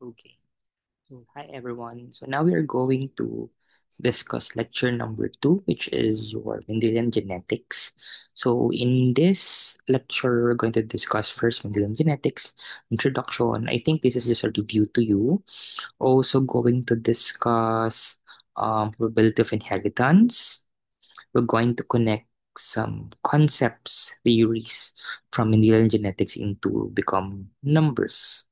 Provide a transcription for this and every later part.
Okay. So, hi everyone. So now we are going to discuss lecture number two, which is your Mendelian genetics. So in this lecture, we're going to discuss first Mendelian genetics, introduction. I think this is just a review to you. Also going to discuss probability of inheritance. We're going to connect some concepts, theories from Mendelian genetics into become numbers.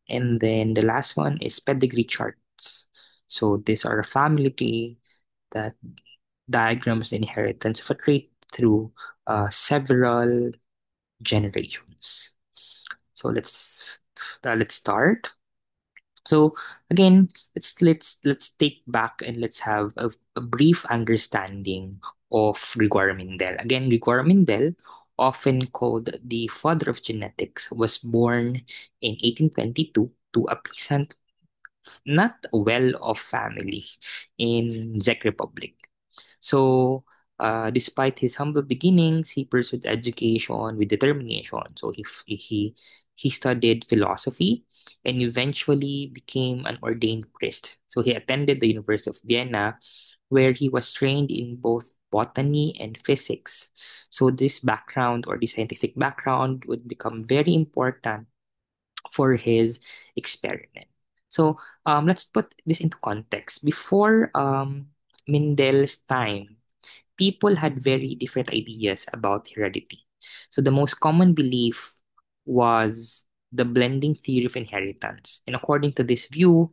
And then the last one is pedigree charts. So these are a family tree that diagrams the inheritance of a trait through several generations. So let's start. So again, let's take back and let's have a brief understanding of Gregor Mendel. Again, Gregor Mendel, often called the father of genetics, was born in 1822 to a peasant, not well-off family in Czech Republic. So, despite his humble beginnings, he pursued education with determination. So, if he studied philosophy and eventually became an ordained priest. So, he attended the University of Vienna, where he was trained in both botany and physics. So, this background or the scientific background would become very important for his experiment. So let's put this into context. Before Mendel's time, people had very different ideas about heredity. So the most common belief was the blending theory of inheritance. And according to this view,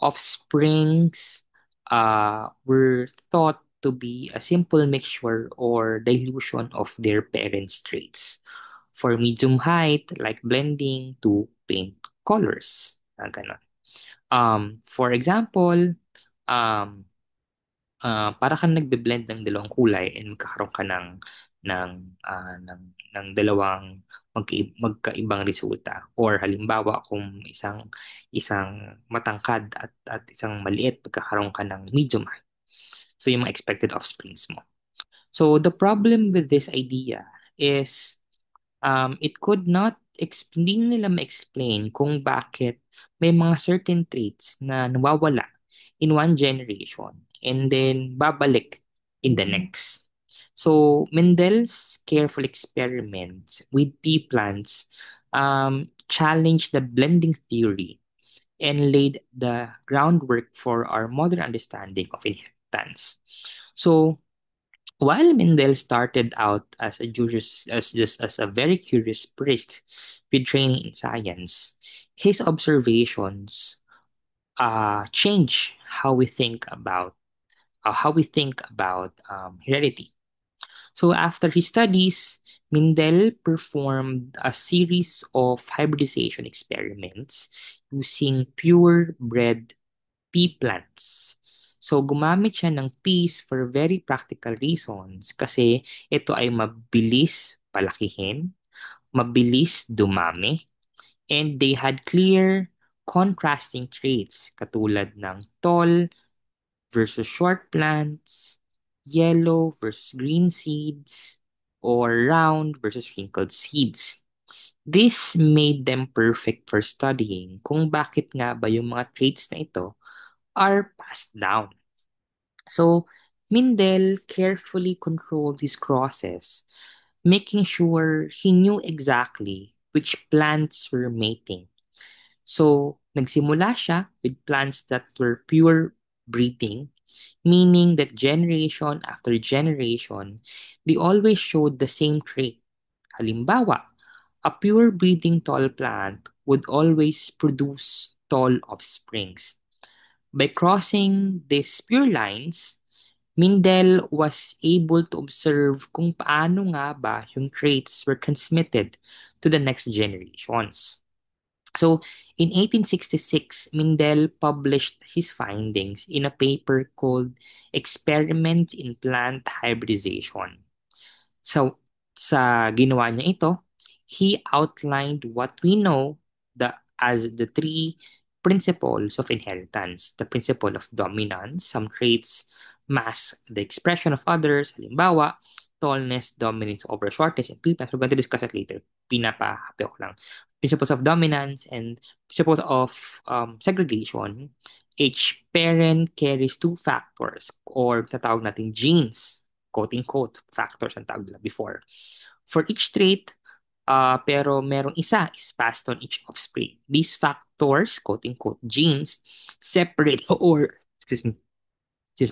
offsprings were thought to be a simple mixture or dilution of their parents' traits. For medium height, like blending to paint colors. Ganon. For example, um, para kang nagbe-blend ng dalawang kulay and magkakaroon ka ng ng dalawang magkaibang resulta. Or halimbawa kung isang matangkad at isang maliit, magkakaroon ka ng medium height. So yung mga expected offsprings mo. So the problem with this idea is it could not hindi nila ma-explain kung bakit may mga certain traits na nawawala in one generation and then babalik in the next. So Mendel's careful experiments with pea plants challenged the blending theory and laid the groundwork for our modern understanding of inheritance. So while Mendel started out as a just as a very curious priest with training in science, his observations change how we think about heredity. So after his studies, Mendel performed a series of hybridization experiments using purebred pea plants. So, gumamit siya ng peas for very practical reasons kasi ito ay mabilis palakihin, mabilis dumami, and they had clear contrasting traits katulad ng tall versus short plants, yellow versus green seeds, or round versus wrinkled seeds. This made them perfect for studying kung bakit nga ba yung mga traits na ito are passed down. So Mindel carefully controlled his crosses, making sure he knew exactly which plants were mating. So nagsimula siya with plants that were pure breeding, meaning that generation after generation, they always showed the same trait. Halimbawa, a pure breeding tall plant would always produce tall offsprings. By crossing these pure lines, Mindel was able to observe kung paano nga ba yung traits were transmitted to the next generations. So, in 1866, Mindel published his findings in a paper called Experiments in Plant Hybridization. So, sa ginawa niya ito, he outlined what we know as the three principles of inheritance. The principle of dominance, some traits mask the expression of others. Halimbawa, tallness dominates over shortness in people. We're going to discuss it later. Pinapahapi ko lang. Principles of dominance and principles of segregation. Each parent carries two factors or tatawag natin genes, quote-unquote, factors ang tawag nila before. For each trait, pero merong isa is passed on each offspring. These factors, quote-unquote, genes, separate or, excuse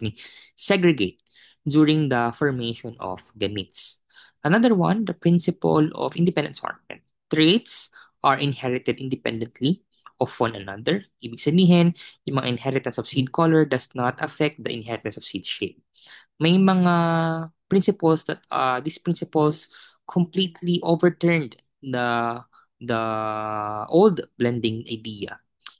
me, segregate during the formation of gametes. Another one, the principle of independent assortment. Traits are inherited independently of one another. Ibig sabihin, yung mga inheritance of seed color does not affect the inheritance of seed shape. May mga principles that these principles completely overturned the old blending idea.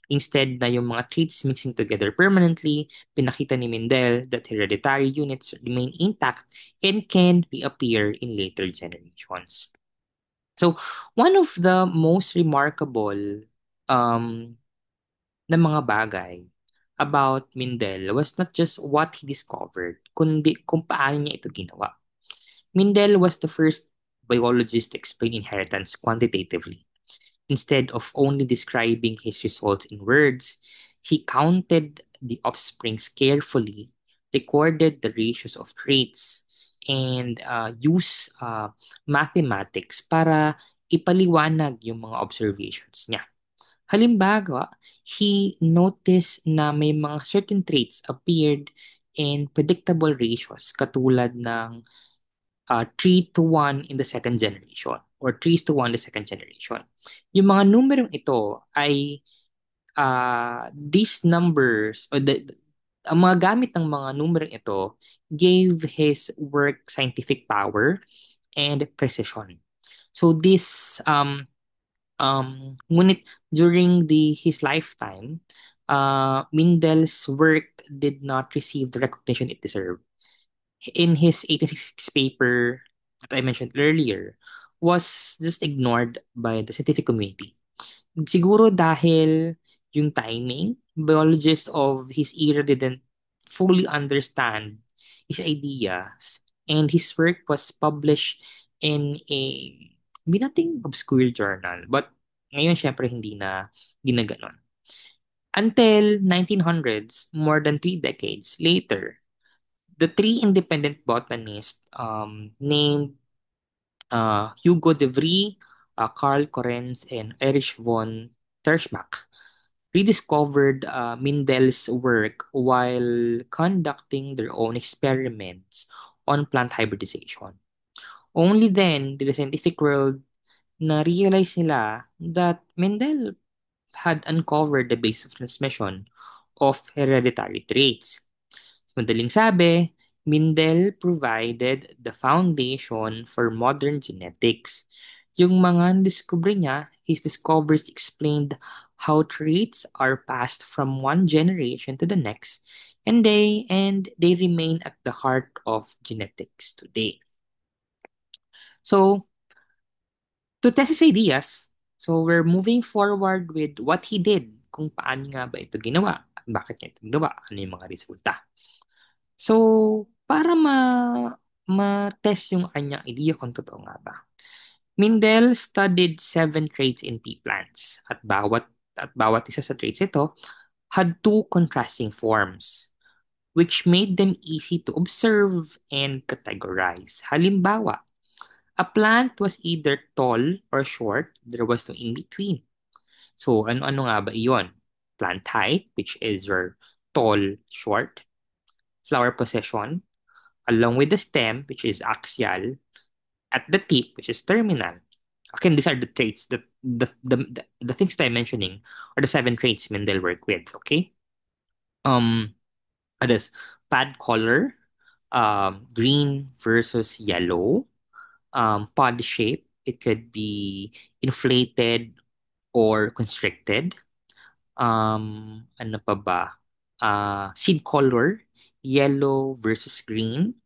Instead na yung mga traits mixing together permanently, pinakita ni Mendel that hereditary units remain intact and can reappear in later generations. So, one of the most remarkable um, na mga bagay about Mendel was not just what he discovered, kundi kung paano niya ito ginawa. Mendel was the first biologist to explain inheritance quantitatively. Instead of only describing his results in words, he counted the offsprings carefully, recorded the ratios of traits, and used mathematics para ipaliwanag yung mga observations niya. Halimbawa, he noticed na may mga certain traits appeared in predictable ratios katulad ng 3 to 1 in the second generation or 3 to 1 in the second generation. Yung mga numerong ito ay these numbers or ang mga gamit ng mga numerong ito gave his work scientific power and precision. So this ngunit during his lifetime, Mendel's work did not receive the recognition it deserved. In his 1866 paper that I mentioned earlier, was just ignored by the scientific community. Siguro dahil yung timing, biologists of his era didn't fully understand his ideas, and his work was published in a hindi nating obscure journal, but ngayon syempre hindi na ganon. Until 1900s, more than 3 decades later, the three independent botanists named Hugo de Vries, Karl Correns, and Erich von Terschbach rediscovered Mendel's work while conducting their own experiments on plant hybridization. Only then did the scientific world na realize nila that Mendel had uncovered the basis of transmission of hereditary traits. Madaling sabi, Mendel provided the foundation for modern genetics. Yung mga discovery niya, his discoveries explained how traits are passed from one generation to the next, and they remain at the heart of genetics today. So, to test his ideas, so we're moving forward with what he did, kung paano nga ba ito ginawa, at bakit niya ito ginawa, ano yung mga resulta. So, para ma-test yung kanyang idea kung totoo nga ba. Mendel studied 7 traits in pea plants at bawat isa sa traits ito had two contrasting forms which made them easy to observe and categorize. Halimbawa, a plant was either tall or short, there was no in between. So, ano-ano nga ba iyon? Plant height, which is your tall, short, flower possession, along with the stem, which is axial, at the tip, which is terminal. Again, these are the traits that the things that I'm mentioning are the 7 traits Mendel worked with. Okay. Others, pad color, green versus yellow, pod shape. It could be inflated or constricted. Ano pa ba? Seed color, yellow versus green.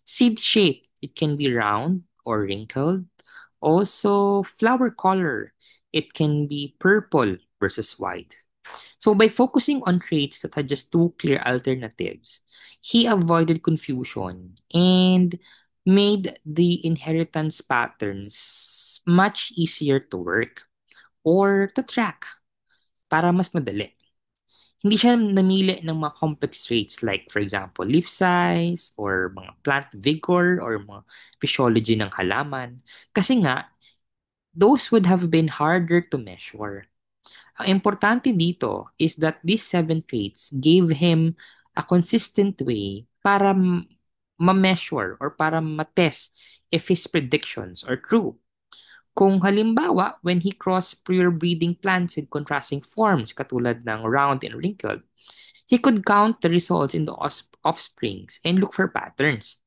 Seed shape, it can be round or wrinkled. Also, flower color, it can be purple versus white. So by focusing on traits that had just two clear alternatives, he avoided confusion and made the inheritance patterns much easier to work or to track para mas madali. Hindi siya namili ng mga complex traits like, for example, leaf size or mga plant vigor or mga physiology ng halaman. Kasi nga, those would have been harder to measure. Ang importante dito is that these seven traits gave him a consistent way para ma-measure or para ma-test if his predictions are true. Kung halimbawa, when he crossed pure breeding plants with contrasting forms katulad ng round and wrinkled, he could count the results in the offsprings and look for patterns.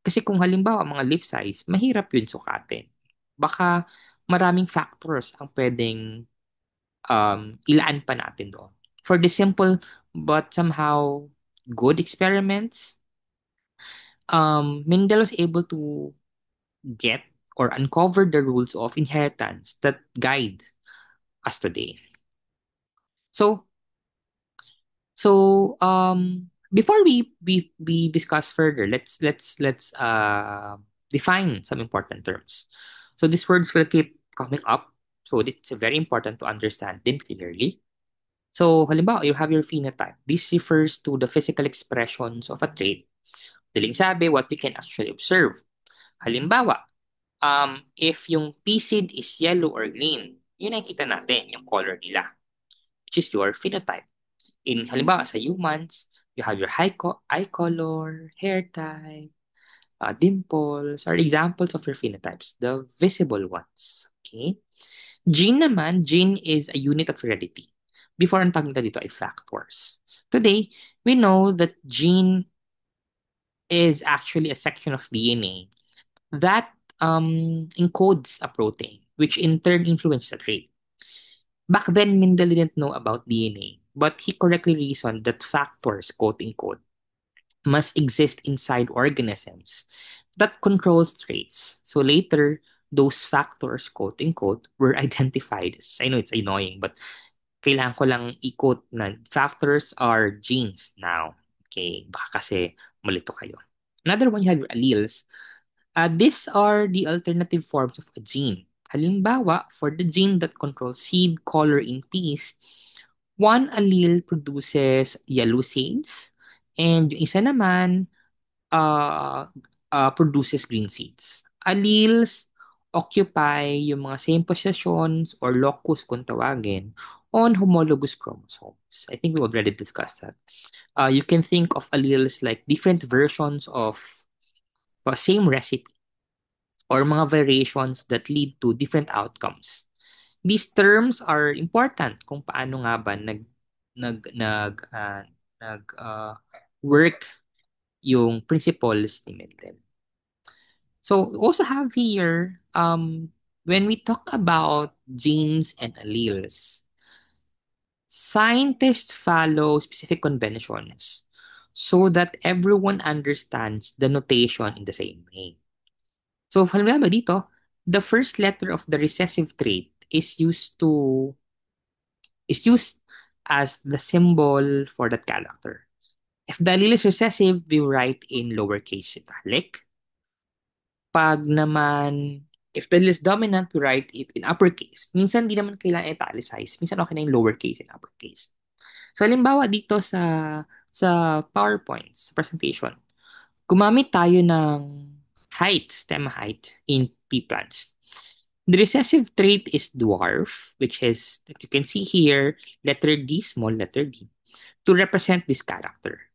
Kasi kung halimbawa mga leaf size, mahirap yun sukatin. Baka maraming factors ang pwedeng ilaan pa natin doon. For the simple but somehow good experiments, Mendel was able to get or uncover the rules of inheritance that guide us today. So, before we discuss further, let's define some important terms. So these words will keep coming up. So it's very important to understand them clearly. So, halimbawa, you have your phenotype. This refers to the physical expressions of a trait. Daling sabi, what we can actually observe. Halimbawa, if yung pea seed is yellow or green, yun ay kita natin, yung color nila, which is your phenotype. In halimbawa, sa humans, you have your eye color, hair type, dimples, are examples of your phenotypes, the visible ones. Okay? Gene is a unit of heredity. Before ang tawag nila dito ay factors. Today, we know that gene is actually a section of DNA that encodes a protein, which in turn influences a trait. Back then, Mendel didn't know about DNA, but he correctly reasoned that factors, quote unquote, must exist inside organisms that controls traits. So later, those factors, quote unquote, were identified. I know it's annoying, but kailangan ko lang i-quote na factors are genes now. Okay, baka kasi malito kayo. Another one, you have your alleles. These are the alternative forms of a gene. Halimbawa, for the gene that controls seed color in peas, one allele produces yellow seeds, and yung isa naman uh, produces green seeds. Alleles occupy yung mga same positions or locus kung tawagin on homologous chromosomes. I think we already discussed that. You can think of alleles like different versions of the same recipe or mga variations that lead to different outcomes. These terms are important kung paano nga ba nag nag uh, nag work yung principles ni Mendel. So we also have here when we talk about genes and alleles, scientists follow specific conventions so that everyone understands the notation in the same way. So, halimbawa dito, the first letter of the recessive trait is used as the symbol for that character. If the allele is recessive, we write in lowercase italic. Pag naman, if the allele is dominant, we write it in uppercase. Minsan, di naman kailangan italicize. Minsan, okay na yung lowercase and uppercase. So, halimbawa dito sa PowerPoint, sa presentation, gumamit tayo ng height, stem height in pea plants. The recessive trait is dwarf, which is, that you can see here, letter D, small letter D, to represent this character.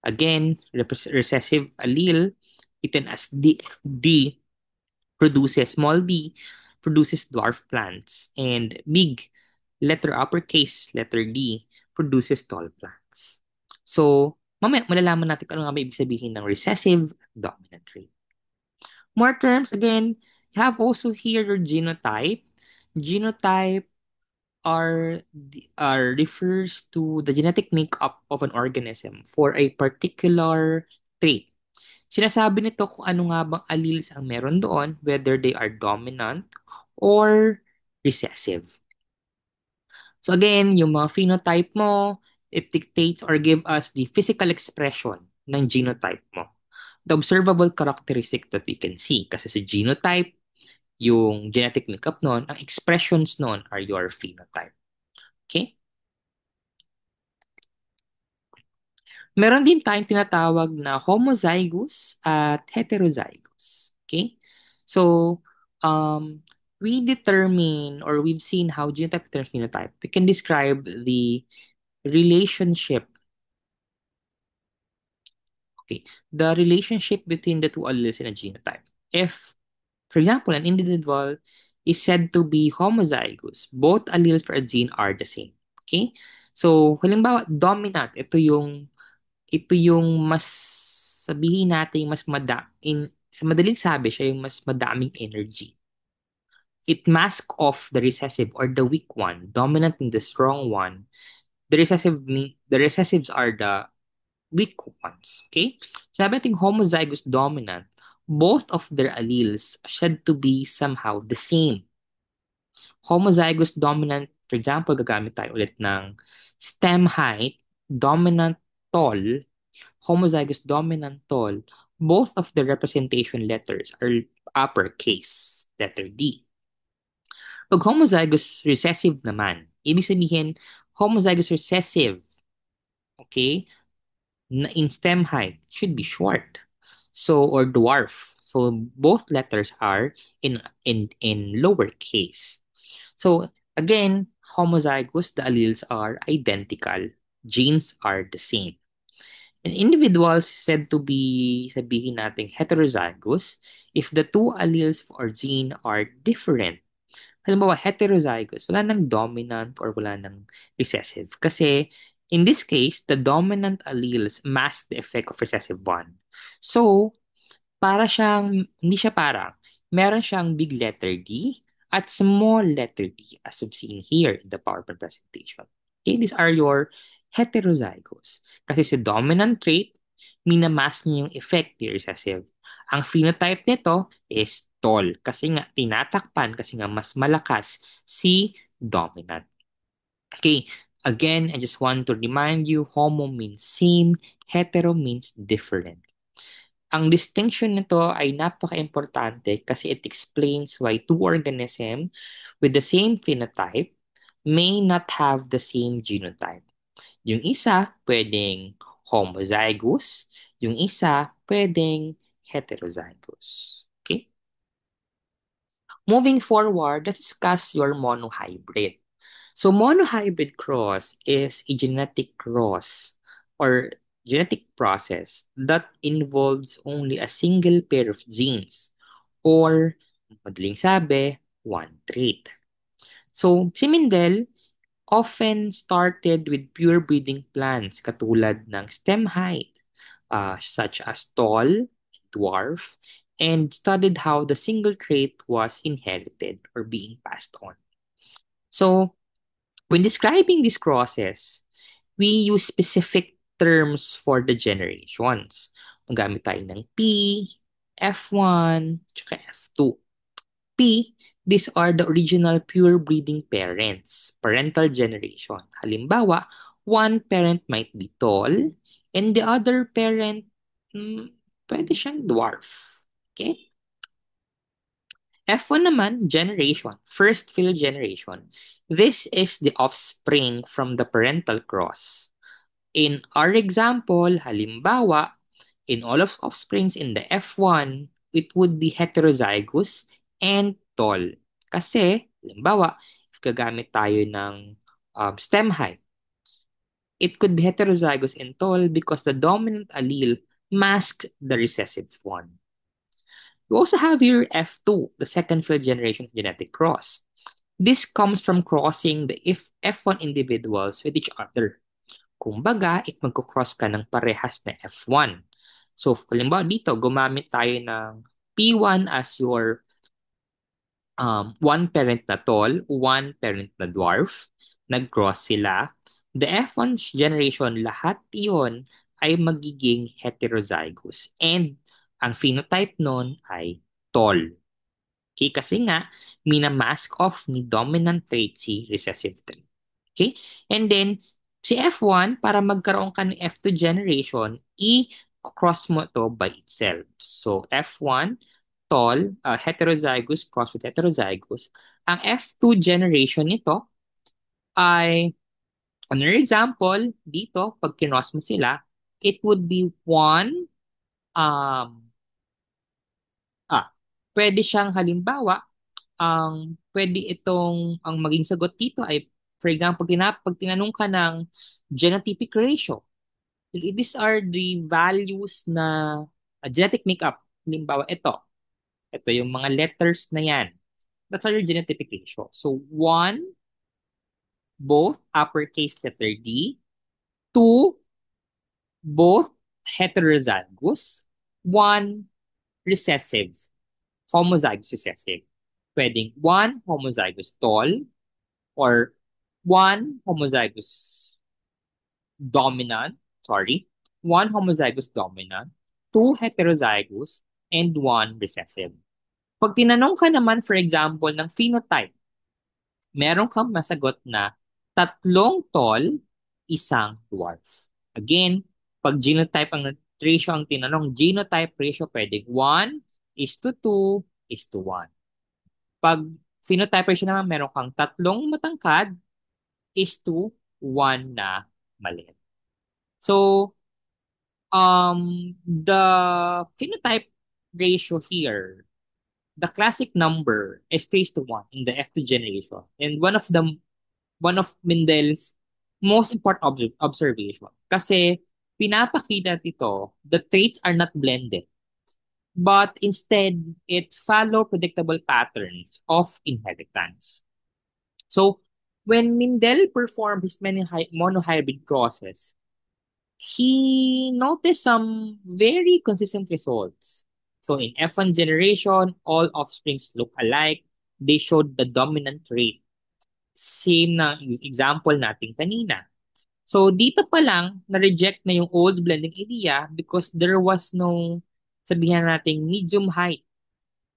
Again, recessive allele, written as D produces, small d, produces dwarf plants. And big, letter uppercase, letter D, produces tall plants. So, mamaya malalaman natin kung ano nga ba ibig sabihin ng recessive dominant trait. More terms, again, you have also here your genotype. Genotype refers to the genetic makeup of an organism for a particular trait. Sinasabi nito kung ano nga bang alleles ang meron doon, whether they are dominant or recessive. So again, yung mga phenotype mo, it dictates or give us the physical expression ng genotype mo. The observable characteristic that we can see. Kasi sa genotype, yung genetic makeup nun, ang expressions nun are your phenotype. Okay? Meron din tayong tinatawag na homozygous at heterozygous. Okay? So, um, we determine or we've seen how genotype determines phenotype. We can describe the relationship, okay, the relationship between the two alleles in a genotype. If, for example, an individual is said to be homozygous, both alleles for a gene are the same. Okay? So, halimbawa, dominant, ito yung mas sabihin natin mas sa madaling sabi siya yung mas madaming energy. It masks off the recessive or the weak one, dominant in the strong one. The recessives are the weak ones. Okay? Sabi natin homozygous dominant, both of their alleles said to be somehow the same. Homozygous dominant, for example, gagamit tayo ulit ng stem height, dominant tall, homozygous dominant tall, both of the representation letters are uppercase, letter D. Pag homozygous recessive naman, ibig sabihin, homozygous recessive, okay, na in stem height should be short. So, or dwarf. So, both letters are in lowercase. So, again, homozygous, the alleles are identical. Genes are the same. An individual is said to be, sabihin natin, heterozygous if the two alleles or gene are different. Halimbawa, heterozygous, wala nang dominant or wala nang recessive. Kasi, in this case, the dominant alleles mask the effect of recessive one. So, hindi siya parang, meron siyang big letter D at small letter D as we've seen here in the PowerPoint presentation. Okay, these are your heterozygous. Kasi sa dominant trait, minamask niya yung effect ni recessive. Ang phenotype nito is tall kasi nga tinatakpan kasi nga mas malakas si dominant. Okay, again, I just want to remind you, homo means same, hetero means different. Ang distinction nito ay napaka-importante kasi it explains why two organisms with the same phenotype may not have the same genotype. Yung isa, pwedeng homozygous. Yung isa, pwedeng heterozygous. Okay? Moving forward, let's discuss your monohybrid. So monohybrid cross is a genetic cross or genetic process that involves only a single pair of genes or madaling sabi, one trait. So si Mendel often started with pure breeding plants katulad ng stem height, such as tall, dwarf, and studied how the single trait was inherited or being passed on. So, when describing these crosses, we use specific terms for the generations. Magamit tayo ng P, F1, tsaka F2. P, these are the original pure breeding parents, parental generation. Halimbawa, one parent might be tall and the other parent, pwede siyang dwarf. Okay? F1 naman, generation, first field generation. This is the offspring from the parental cross. In our example, halimbawa, in all of offsprings in the F1, it would be heterozygous and tall. Kasi, halimbawa, if gagamit tayo ng stem height, it could be heterozygous and tall because the dominant allele masks the recessive one. You also have your F2, the second field generation of genetic cross. This comes from crossing the if F1 individuals with each other. Kumbaga, if magkocross ka ng parehas na F1. So, halimbawa dito, gumamit tayo ng P1 as your one parent na tall, one parent na dwarf. Nag-cross sila. The F1 generation, lahat yon ay magiging heterozygous. And ang phenotype nun ay tall. Okay, kasi nga, minamask off ni dominant trait si recessive trait. Okay? And then, si F1, para magkaroon ka ng F2 generation, i-cross mo to by itself. So, F1, tall, heterozygous cross with heterozygous. Ang F2 generation nito ay, another example, dito, pag kinos mo sila, it would be one, um, ah, pwede siyang halimbawa, pwede ang maging sagot dito ay, for example, pag tinanong ka ng genotypic ratio, these are the values na genetic makeup. Halimbawa, ito yung mga letters na yan. That's our genotypic ratio. So, one, both uppercase letter D. Two, both heterozygous. One, recessive. Homozygous recessive. Pwedeng one homozygous tall or one homozygous dominant, sorry, one homozygous dominant, two heterozygous, and one recessive. Pag tinanong ka naman, for example, ng phenotype, meron kang masagot na tatlong tall, isang dwarf. Again, pag genotype ang ratio ang tinanong, genotype ratio pwedeng 1:2:1. Pag phenotype ratio naman, meron kang tatlong matangkad is to 1 na maliit. So, the phenotype ratio here, the classic number is 3:1 in the F2 generation. And one of Mendel's most important observation. Kasi pinapakita dito, the traits are not blended, but instead, it follow predictable patterns of inheritance. So, when Mendel performed his many monohybrid crosses, he noticed some very consistent results. So in F1 generation, all offsprings look alike. They showed the dominant trait. Same na example natin kanina. So dito pa lang, na-reject na yung old blending idea because there was no, sabihan natin, medium height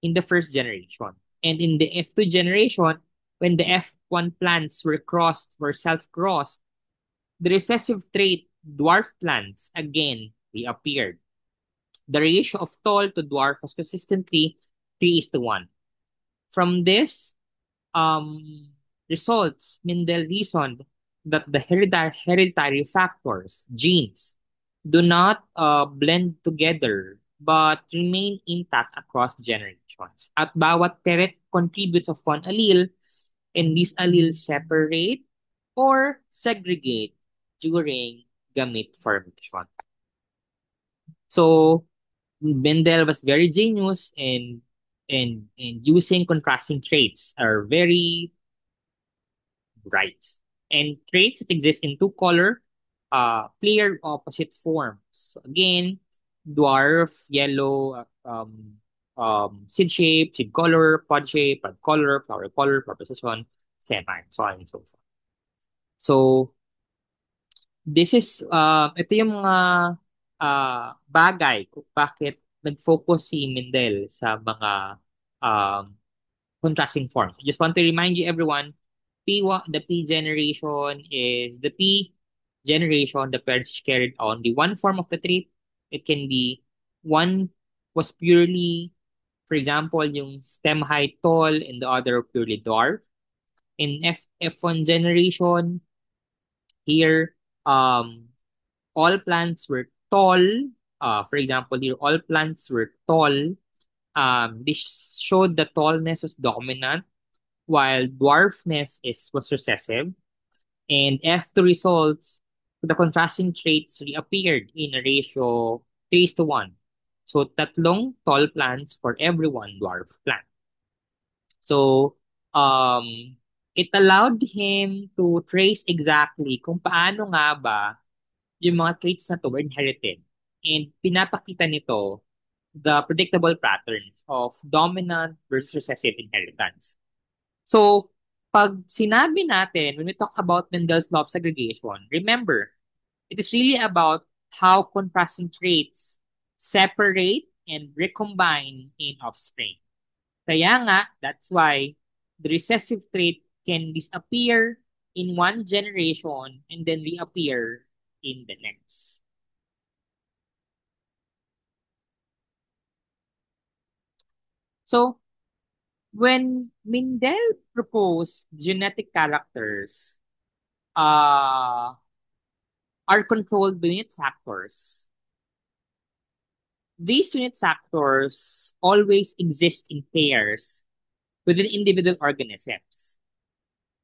in the first generation. And in the F2 generation, when the F1 plants were self-crossed, the recessive trait dwarf plants again reappeared. The ratio of tall to dwarf was consistently 3:1. From this results, Mendel reasoned that the hereditary factors, genes, do not blend together but remain intact across generations. At bawat parent contributes of one allele, and these alleles separate or segregate during gamete formation. So Mendel was very genius in using contrasting traits are very bright. And traits that exist in two color clear opposite forms. So again, dwarf, yellow, seed shape, seed color, pod color, flower position, stem, and so on and so forth. So this is, ito yung mga bagay kung bakit nag-focus si Mendel sa mga um, contrasting forms. I just want to remind you everyone, the P generation is the P generation, the parents carried only one form of the trait. It can be one was purely, for example, yung stem height tall and the other purely dwarf. In F1 generation, here, all plants were tall. For example, here, all plants were tall. This showed the tallness was dominant, while dwarfness was recessive. And F2 results, the contrasting traits reappeared in a ratio 3:1. So, tatlong tall plants for every one dwarf plant. So, it allowed him to trace exactly kung paano nga ba yung mga traits na to were inherited. And pinapakita nito the predictable patterns of dominant versus recessive inheritance. So, pag sinabi natin, when we talk about Mendel's law of segregation, remember, it is really about how contrasting traits separate and recombine in offspring. Kaya nga, that's why the recessive trait can disappear in one generation and then reappear in the next. So, when Mendel proposed genetic characters uh, are controlled by unit factors, these unit factors always exist in pairs within individual organisms.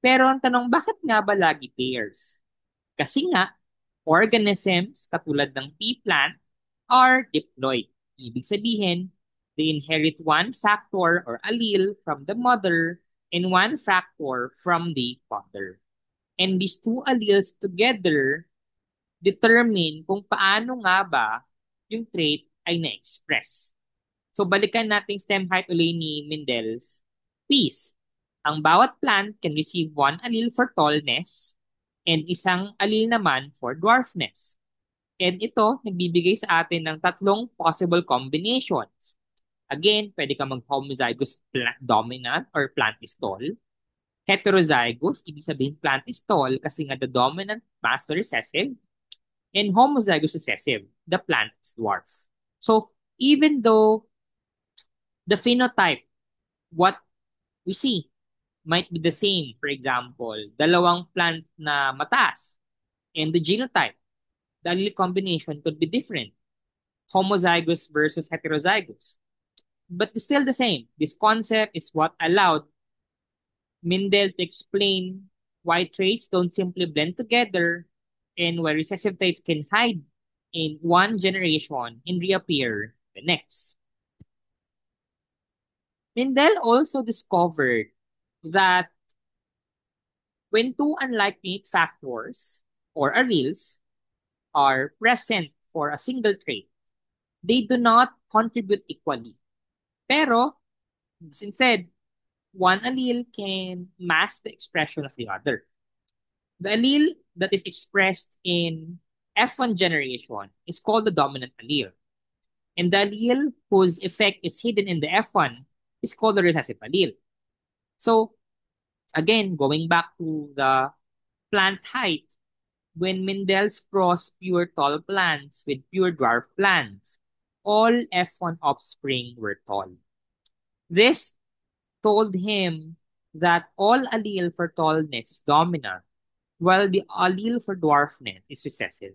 Pero ang tanong, bakit nga ba lagi pairs? Kasi nga, organisms katulad ng pea plant are diploid. Ibig sabihin, they inherit one factor or allele from the mother and one factor from the father. And these two alleles together determine kung paano nga ba yung trait ay na-express. So balikan natin stem height uli ni Mendel's peas. Ang bawat plant can receive one allele for tallness and isang allele naman for dwarfness. And ito, nagbibigay sa atin ng tatlong possible combinations. Again, pwede ka mag-homozygous plant dominant or plant is tall. Heterozygous, ibig sabihin plant is tall kasi nga the dominant master recessive. And homozygous recessive, the plant is dwarf. So, even though the phenotype, what we see, might be the same, for example, dalawang plant na mataas, and the genotype, the allele combination could be different, homozygous versus heterozygous. But it's still the same. This concept is what allowed Mendel to explain why traits don't simply blend together and why recessive traits can hide in one generation and reappear the next. Mendel also discovered that when two unlikely factors or alleles are present for a single trait, they do not contribute equally. Pero, instead, one allele can mask the expression of the other. The allele that is expressed in F1 generation is called the dominant allele. And the allele whose effect is hidden in the F1 is called the recessive allele. So, again, going back to the plant height, when Mendel's crossed pure tall plants with pure dwarf plants, all F1 offspring were tall. This told him that all allele for tallness is dominant, while the allele for dwarfness is recessive.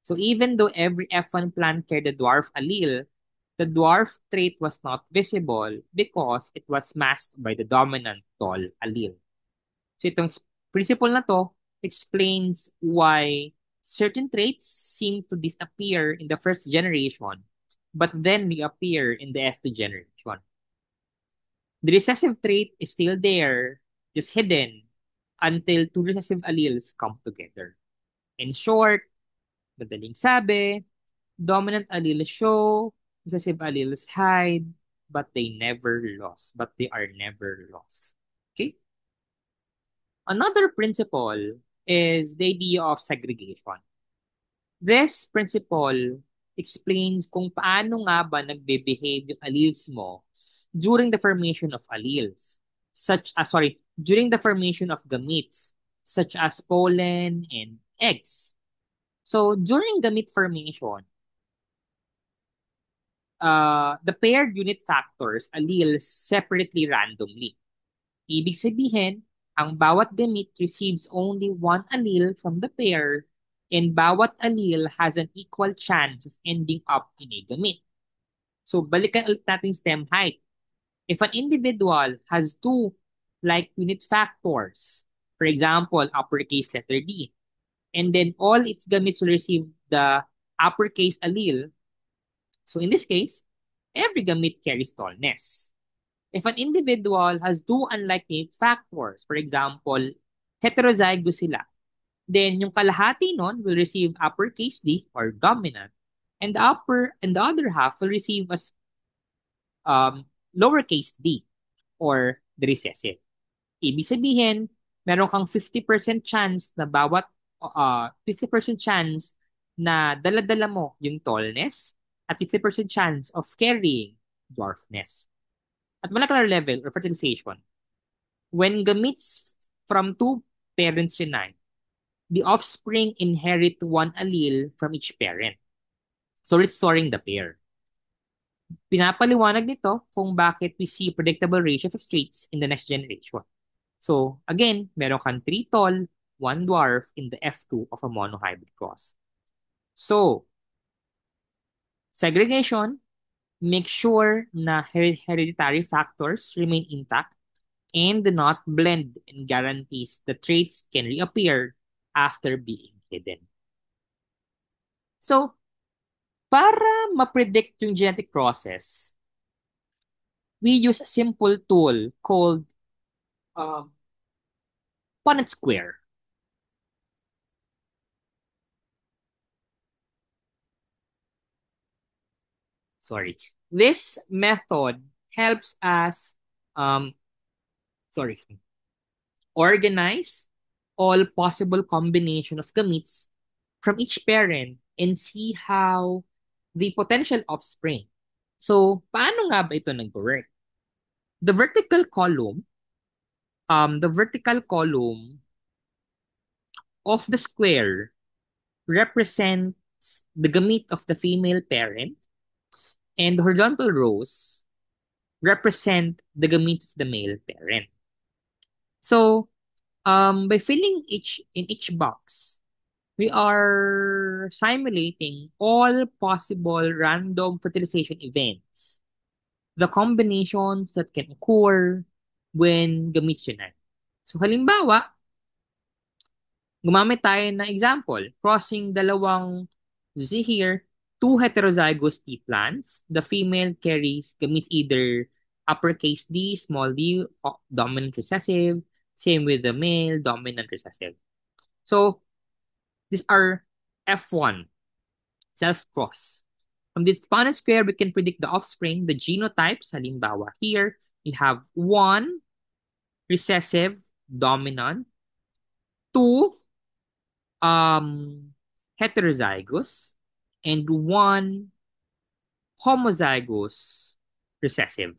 So even though every F1 plant carried the dwarf allele, the dwarf trait was not visible because it was masked by the dominant tall allele. So itong principle na to explains why certain traits seem to disappear in the first generation, but then reappear in the F2 generation. The recessive trait is still there, just hidden, until two recessive alleles come together. In short, madaling sabi, dominant alleles show, recessive alleles hide, but they are never lost. Okay? Another principle is the idea of segregation. This principle explains kung paano nga ba nagbe-behave yung alleles mo during the formation of alleles, during the formation of gametes, such as pollen and eggs. So, during gamete formation, the paired unit factors, alleles, separately randomly. Ibig sabihin, ang bawat gamete receives only one allele from the pair and bawat allele has an equal chance of ending up in a gamete. So, balikan ulit natin stem height. If an individual has two like unit factors, for example, uppercase letter D, and then all its gametes will receive the uppercase allele, so in this case, every gamete carries tallness. If an individual has two unlikely factors, for example, heterozygous sila, then yung kalahati nun will receive uppercase D or dominant, and the other half will receive as lowercase d or the recessive. Ibig sabihin, meron kang 50% chance na 50% chance na dala-dala mo yung tallness at 50% chance of carrying dwarfness. At molecular level or fertilization, when gametes from two parents unite, the offspring inherit one allele from each parent. So restoring the pair. Pinapaliwanag nito kung bakit we see predictable ratios of traits in the next generation. So again, meron kang 3 tall, 1 dwarf in the F2 of a monohybrid cross. So, segregation, make sure na hereditary factors remain intact and do not blend and guarantees the traits can reappear after being hidden. So, para ma-predict yung genetic process, we use a simple tool called um, Punnett square. Sorry. This method helps us um, sorry, organize all possible combination of gametes from each parent and see how the potential offspring. So, paano nga ba ito nag-work? The vertical column, the vertical column of the square represents the gamete of the female parent, and the horizontal rows represent the gamete of the male parent. So, by filling each in each box, we are simulating all possible random fertilization events, the combinations that can occur when gametes unite. So halimbawa, gumamit tayo ng example, crossing dalawang, you see here, two heterozygous pea plants. The female carries gametes either uppercase D, small d, dominant recessive, same with the male, dominant recessive. So these are F1, self-cross. From this Punnett square, we can predict the offspring, the genotypes. Halimbawa, here, we have one recessive dominant, two heterozygous, and one homozygous recessive.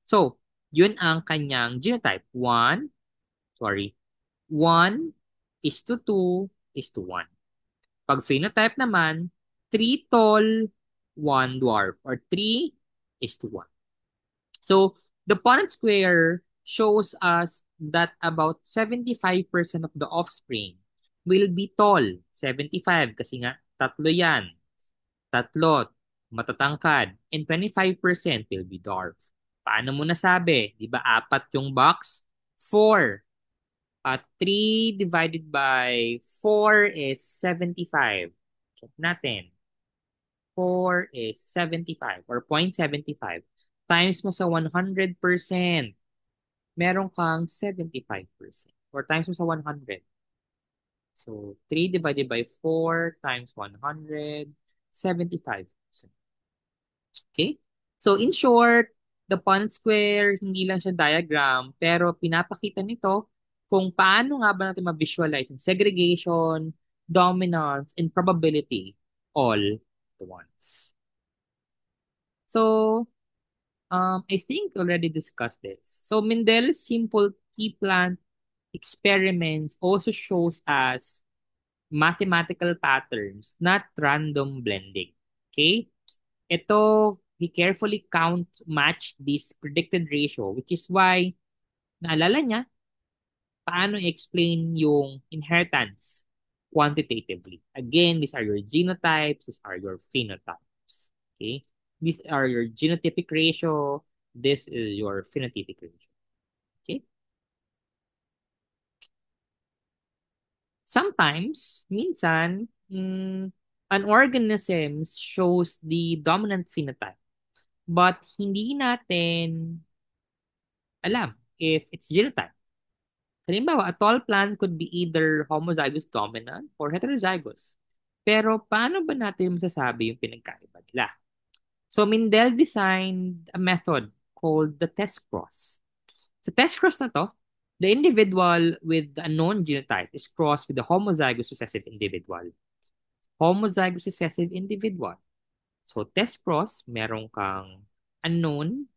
So, yun ang kanyang genotype. One is to 2 is to 1. Pag phenotype naman, 3 tall, 1 dwarf, or 3 is to 1. So, the Punnett square shows us that about 75% of the offspring will be tall. 75 kasi nga tatlo yan. Tatlo, matatangkad. And 25% will be dwarf. Paano mo nasabi? Di ba apat yung box? 4. At 3 divided by 4 is 75. Check natin. 4 is 75 or 0.75. Times mo sa 100%, meron kang 75%. Or times mo sa 100. So, 3 divided by 4 times 100, 75%. Okay? So, in short, the Punnett square, hindi lang siya diagram, pero pinapakita nito kung paano nga ba natin ma-visualize yung segregation, dominance, and probability all at once. So, I think already discussed this. So, Mendel's simple pea plant experiments also shows us mathematical patterns, not random blending. Okay? Ito, he carefully match this predicted ratio, which is why, naalala niya, paano explain yung inheritance quantitatively. Again, these are your genotypes, these are your phenotypes. Okay? These are your genotypic ratio, this is your phenotypic ratio. Okay? Sometimes, minsan, an organism shows the dominant phenotype, but hindi natin alam if it's genotype. Halimbawa, a tall plant could be either homozygous dominant or heterozygous. Pero paano ba natin masasabi yung pinagkaiba nila? So Mendel designed a method called the test cross. Sa test cross na to, the individual with the unknown genotype is crossed with the homozygous recessive individual. Homozygous recessive individual. So test cross, meron kang unknown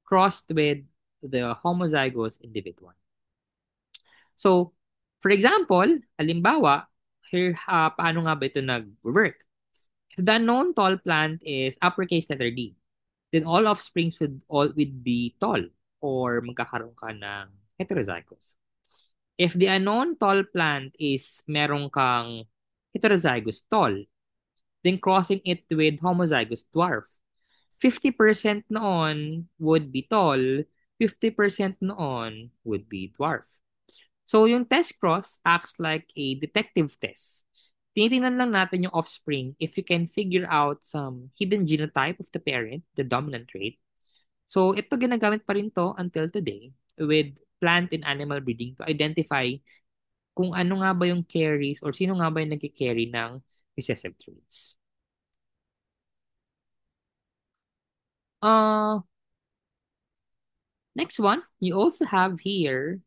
crossed with the homozygous individual. So For example, halimbawa, here, paano nga ba ito nag-work? If the unknown tall plant is uppercase letter D, then all offsprings would be tall or magkakaroon ka ng heterozygous. If the unknown tall plant is meron kang heterozygous tall, then crossing it with homozygous dwarf, 50% noon would be tall, 50% noon would be dwarf. So yung test cross acts like a detective test. Tinitingnan lang natin yung offspring if you can figure out some hidden genotype of the parent, the dominant trait. So ito ginagamit pa rin to until today with plant and animal breeding to identify kung ano nga ba yung carries or sino nga ba yung nagki-carry ng recessive traits. Uh, Next one, you also have here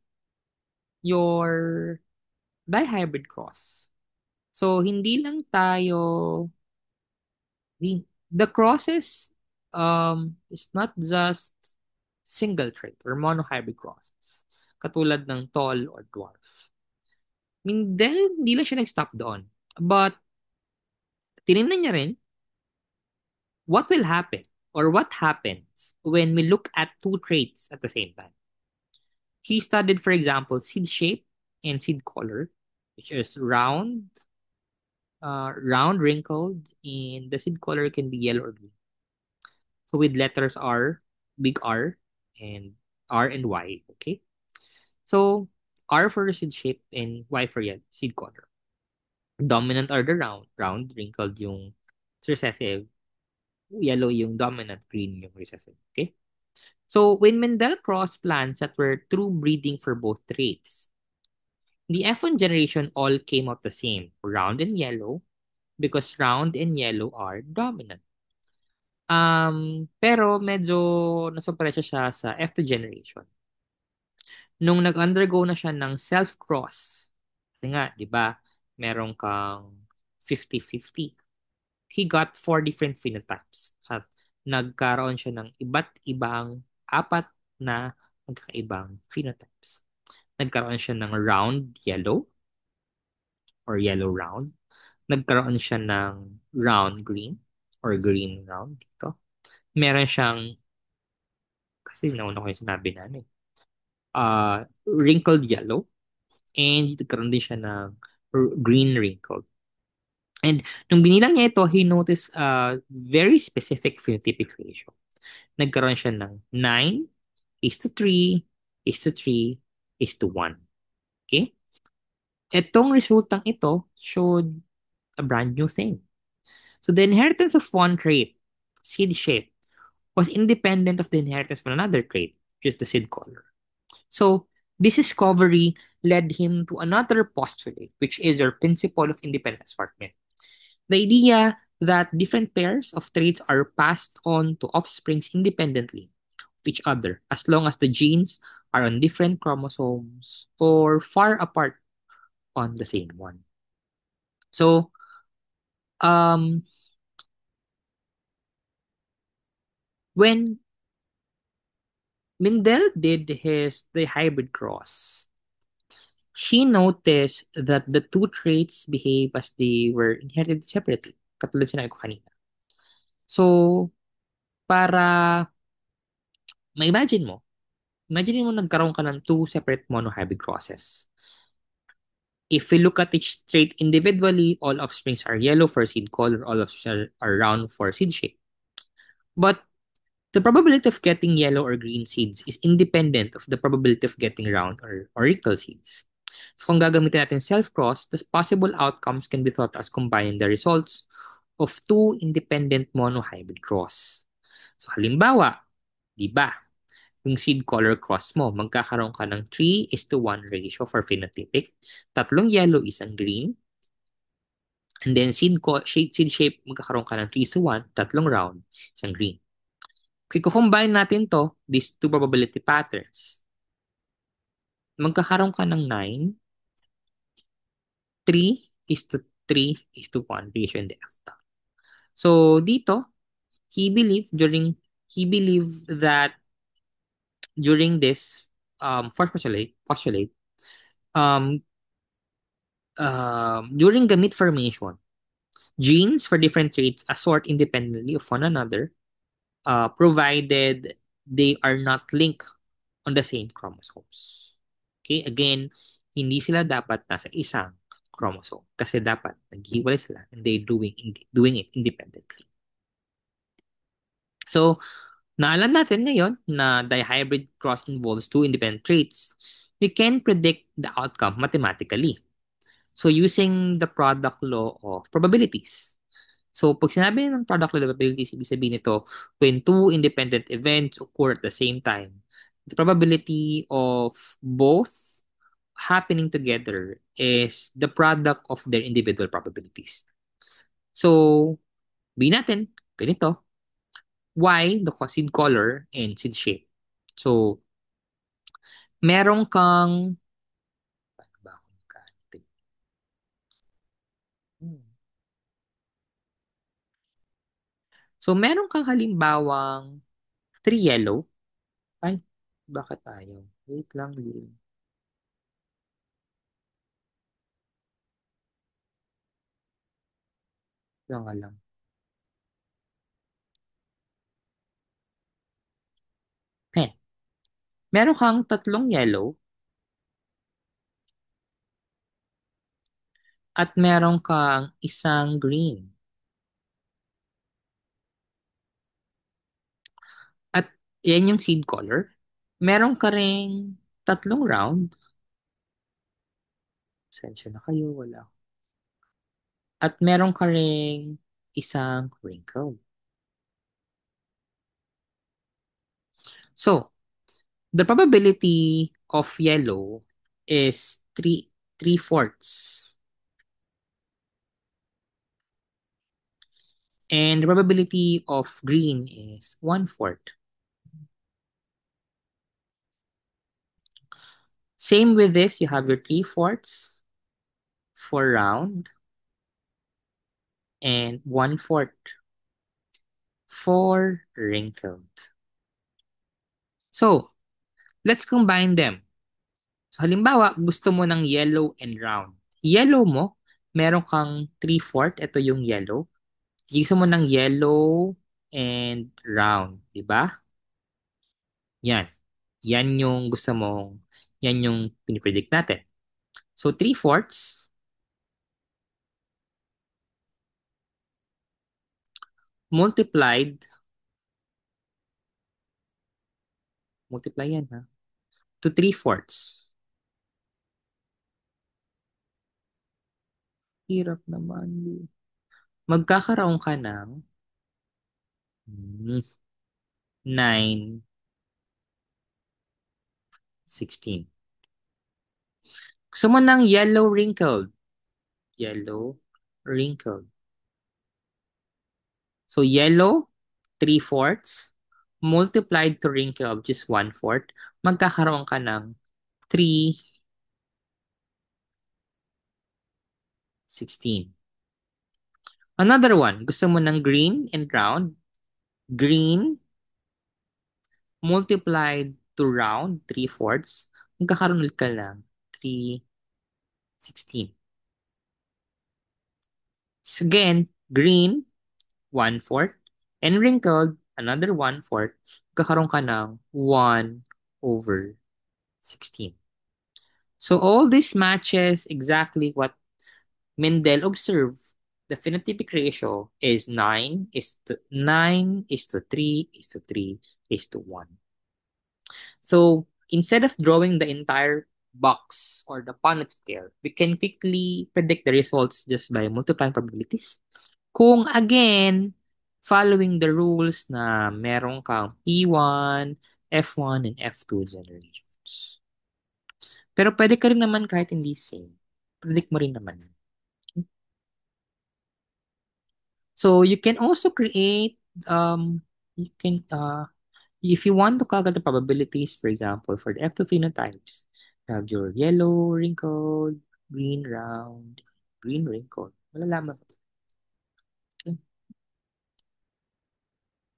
your dihybrid cross. So hindi lang tayo the crosses is not just single trait or monohybrid crosses katulad ng tall or dwarf. Mindel, hindi lang siya nag-stop doon. But tinignan niya rin what will happen or what happens when we look at two traits at the same time. He studied, for example, seed shape and seed color, which is round, wrinkled, and the seed color can be yellow or green. So with letters R, big R, and R and Y, okay? So R for the seed shape and Y for seed color. Dominant are the round, wrinkled yung recessive, yellow yung dominant, green yung recessive, okay? So when Mendel crossed plants that were true breeding for both traits, the F1 generation all came out the same, round and yellow, because round and yellow are dominant. Pero medyo nasurpresya siya sa F2 generation. Nung nag-undergo na siya ng self-cross, kasi nga, di ba, meron kang 50-50. He got 4 different phenotypes. At nagkaroon siya ng iba't ibang 4 na magkakaibang phenotypes. Nagkaroon siya ng round yellow or yellow round. Nagkaroon siya ng round green or green round dito. Meron siyang, kasi nauna ko yung sinabi na ano eh, wrinkled yellow. And nagkaroon din siya ng green wrinkled. And nung binilang niya ito, he noticed a very specific phenotypic ratio. Nagkaroon siya ng 9:3, is to 3, is to 1. Okay? Itong resultang ito showed a brand new thing. So the inheritance of one trait, seed shape, was independent of the inheritance of another trait, which is the seed color. So this discovery led him to another postulate, which is your principle of independent assortment. The idea that different pairs of traits are passed on to offsprings independently of each other as long as the genes are on different chromosomes or far apart on the same one. So, um, when Mendel did the hybrid cross, he noticed that the two traits behave as they were inherited separately. Katulad sinabi ko kanina. So, para imagine mo nagkaroon ka ng two separate monohybrid crosses. If we look at each trait individually, all offsprings are yellow for seed color, all offsprings are round for seed shape. But the probability of getting yellow or green seeds is independent of the probability of getting round or wrinkled seeds. So kung gagamitin natin self-cross, the possible outcomes can be thought as combining the results of two independent monohybrid cross. So halimbawa, di ba, yung seed color cross mo, magkakaroon ka ng 3:1 ratio for phenotypic. Tatlong yellow, isang green. And then seed shape, magkakaroon ka ng 3:1, tatlong round, isang green. Okay, combine natin to, these two probability patterns. Magkakaroon ka ng 9, 3:3:1 ratio in the F. So dito, he believed that during this first postulate, um, during gamete formation, genes for different traits assort independently of one another, provided they are not linked on the same chromosomes. Okay, again, hindi sila dapat nasa isang chromosome kasi dapat naghiwalay sila and they doing it independently. So, naalam natin ngayon na dihybrid cross involves two independent traits. We can predict the outcome mathematically. So, using the product law of probabilities. So, pag sinabi ng product law of probabilities, ibig sabihin nito, when two independent events occur at the same time, the probability of both happening together is the product of their individual probabilities. So, sabihin natin, ganito, Y, the seed color, and seed shape. So, meron kang, paano ba ako magkakalit? Hmm. So, meron kang halimbawang three yellow. Ay, bakit ayaw? Wait lang, Lil. Lang nga lang. Pen. Meron kang tatlong yellow at meron kang isang green. At yan yung seed color. Meron ka ring tatlong round. Sensya na kayo, wala. At meron ka ring isang wrinkle. So, the probability of yellow is three-fourths. And the probability of green is one-fourth. Same with this, you have your three-fourths for round and one-fourth for wrinkled. So, let's combine them. So, halimbawa, gusto mo ng yellow and round. Yellow mo, meron kang three-fourth, ito yung yellow. Gusto mo ng yellow and round, di ba? Yan. Yan yung gusto mong, yan yung pinipredict natin. So, three-fourths multiplied, multiply yan ha, to three-fourths. Hirap naman. Magkakaroon ka ng 9, 16. Gusto mo ng yellow wrinkled. Yellow wrinkled. So, yellow, three-fourths, multiplied to wrinkle, which is one-fourth, magkakaroon ka ng 3, 16. Another one, gusto mo ng green and round. Green multiplied to round, three-fourths, magkakaroon ulit ka lang 3, 16. So again, green, one-fourth, and wrinkled, another one-fourth, magkakaroon ka ng 1 over 16. So all this matches exactly what Mendel observed. The phenotypic ratio is 9 is to 3 is to 1. So instead of drawing the entire box or the Punnett scale, we can quickly predict the results just by multiplying probabilities. Kung again, following the rules na meron kang P1, F1, and F2 generations. Pero pwede ka rin naman kahit hindi same. Predict mo rin naman. So you can also create you can if you want to calculate the probabilities, for example, for the F2 phenotypes, you have your yellow wrinkled, green round, green wrinkled. Malalaman mo. Okay.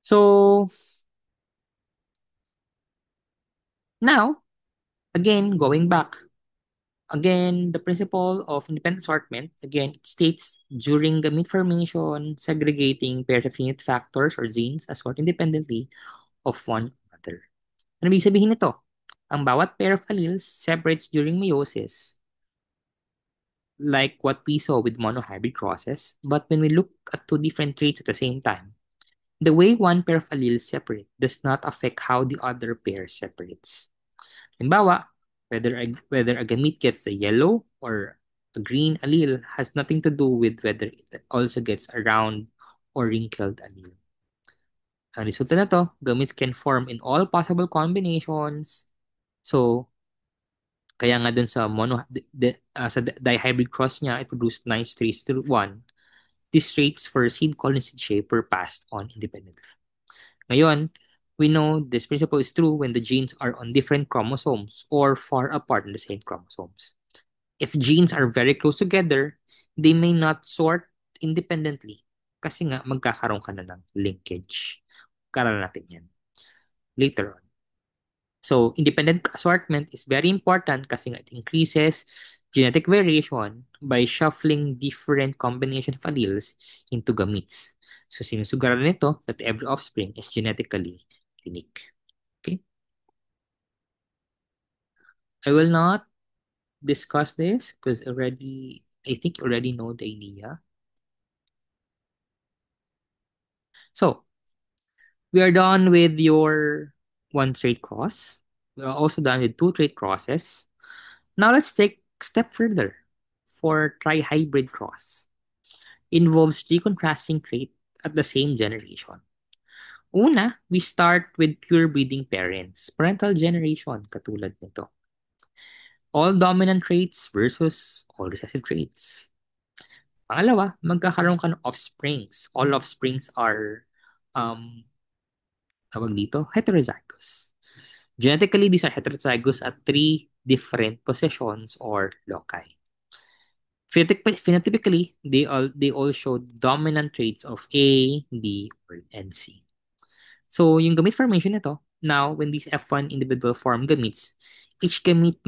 So now, again, going back. Again, the principle of independent assortment, again, it states during gamete formation, segregating pairs of unit factors or genes assort independently of one another. Ano ibig sabihin nito? Ang bawat pair of alleles separates during meiosis, like what we saw with monohybrid crosses. But when we look at two different traits at the same time, the way one pair of alleles separate does not affect how the other pair separates. Halimbawa, whether a gamete gets a yellow or a green allele has nothing to do with whether it also gets a round or wrinkled allele. Ang resulta na to, gametes can form in all possible combinations. So, kaya nga dun sa sa dihybrid cross niya, it produced 9:3:1. These traits for seed colony seed shape were passed on independently. Ngayon, we know this principle is true when the genes are on different chromosomes or far apart in the same chromosomes. If genes are very close together, they may not sort independently kasi nga magkakaroon ka na ng linkage. Karalan natin yan later on. So, independent assortment is very important kasi nga it increases genetic variation by shuffling different combination of alleles into gametes. So, sinusugaran nito that every offspring is genetically unique. Okay? I will not discuss this because I think you already know the idea. So, we are done with your one trait cross. We are also done with two trait crosses. Now let's take a step further for trihybrid cross. Involves three contrasting traits at the same generation. Una, we start with pure breeding parents, parental generation, katulad nito. All dominant traits versus all recessive traits. Pangalawa, magkakaroon ka ng offsprings. All offsprings are um, tawag dito, heterozygous. Genetically, these are heterozygous at three different positions or loci. Phenotypically, they all show dominant traits of A, B, or and C. So, yung gamete formation nito, now when these F1 individual form gametes, each gamete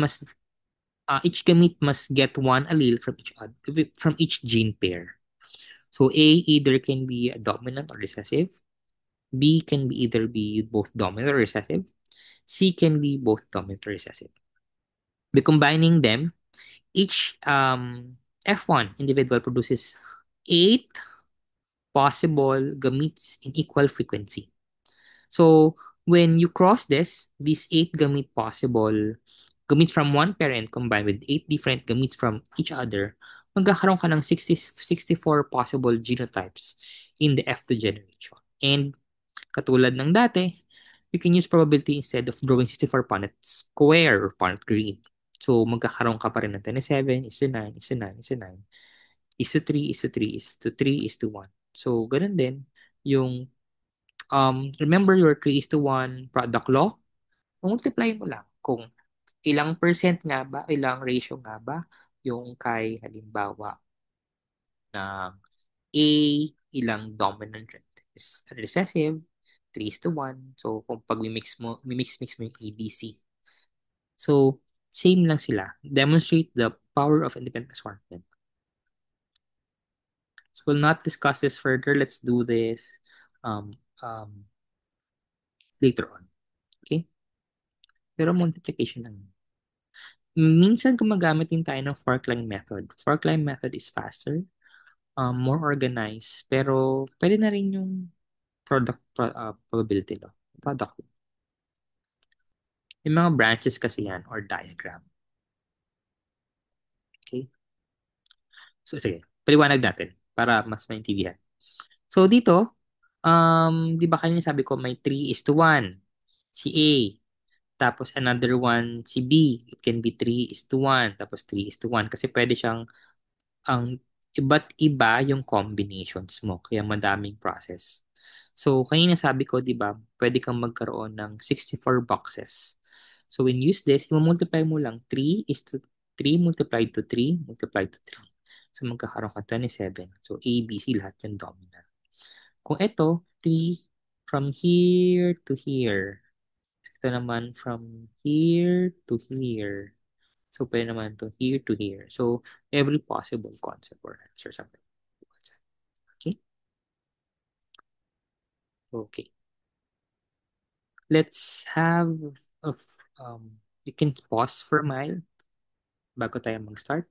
must get one allele from each gene pair. So A either can be a dominant or recessive. B can be either be both dominant or recessive. C can be both dominant or recessive. By combining them, each F1 individual produces 8 possible gametes in equal frequency. So when you cross these 8 gametes from one parent combined with 8 different gametes from each other, magkakaroon ka ng 64 possible genotypes in the F2 generation. And katulad ng dati, you can use probability instead of drawing 64 Punnett square or Punnett grid. So, magkakaroon ka pa rin ng 10-7, is to 9, is to 9, is to 9, is to 3, is to 3, is to 3, is to 1. So, ganun din. Yung, remember your 3 is to 1 product law? Multiply mo lang kung ilang percent nga ba, ilang ratio nga ba yung kay halimbawa ng A, ilang dominant is recessive, 3 is to 1. So, kung pag mix mo yung ABC. So, same lang sila. Demonstrate the power of independent assortment. So, we'll not discuss this further. Let's do this um, um, later on. Okay? Pero multiplication lang. Minsan gumagamit din tayo ng fork-line method. Fork-line method is faster, more organized, pero pwede na rin yung probability law. Product. Yung mga branches kasi yan or diagram. Okay? So, sige. Paliwanag natin para mas maintindihan. So, dito, di ba kanina sabi ko may 3 is to 1 si A. Tapos another one si B. It can be 3 is to 1. Tapos 3 is to 1. Kasi pwede siyang ang iba't iba yung combinations mo. Kaya madaming process. So, kanina sabi ko, di ba, pwede kang magkaroon ng 64 boxes. So, when you use this, i-multiply mo lang 3 is to 3 multiplied to 3 multiplied to 3. So, magkakaroon ka 27. So, A, B, C, lahat yung dominant. Kung ito, 3 from here to here. Ito naman from here to here. So, pwede naman to here to here. So, every possible concept or answer something. Okay? Okay. Let's have a you can pause for a mile bago tayo mag-start.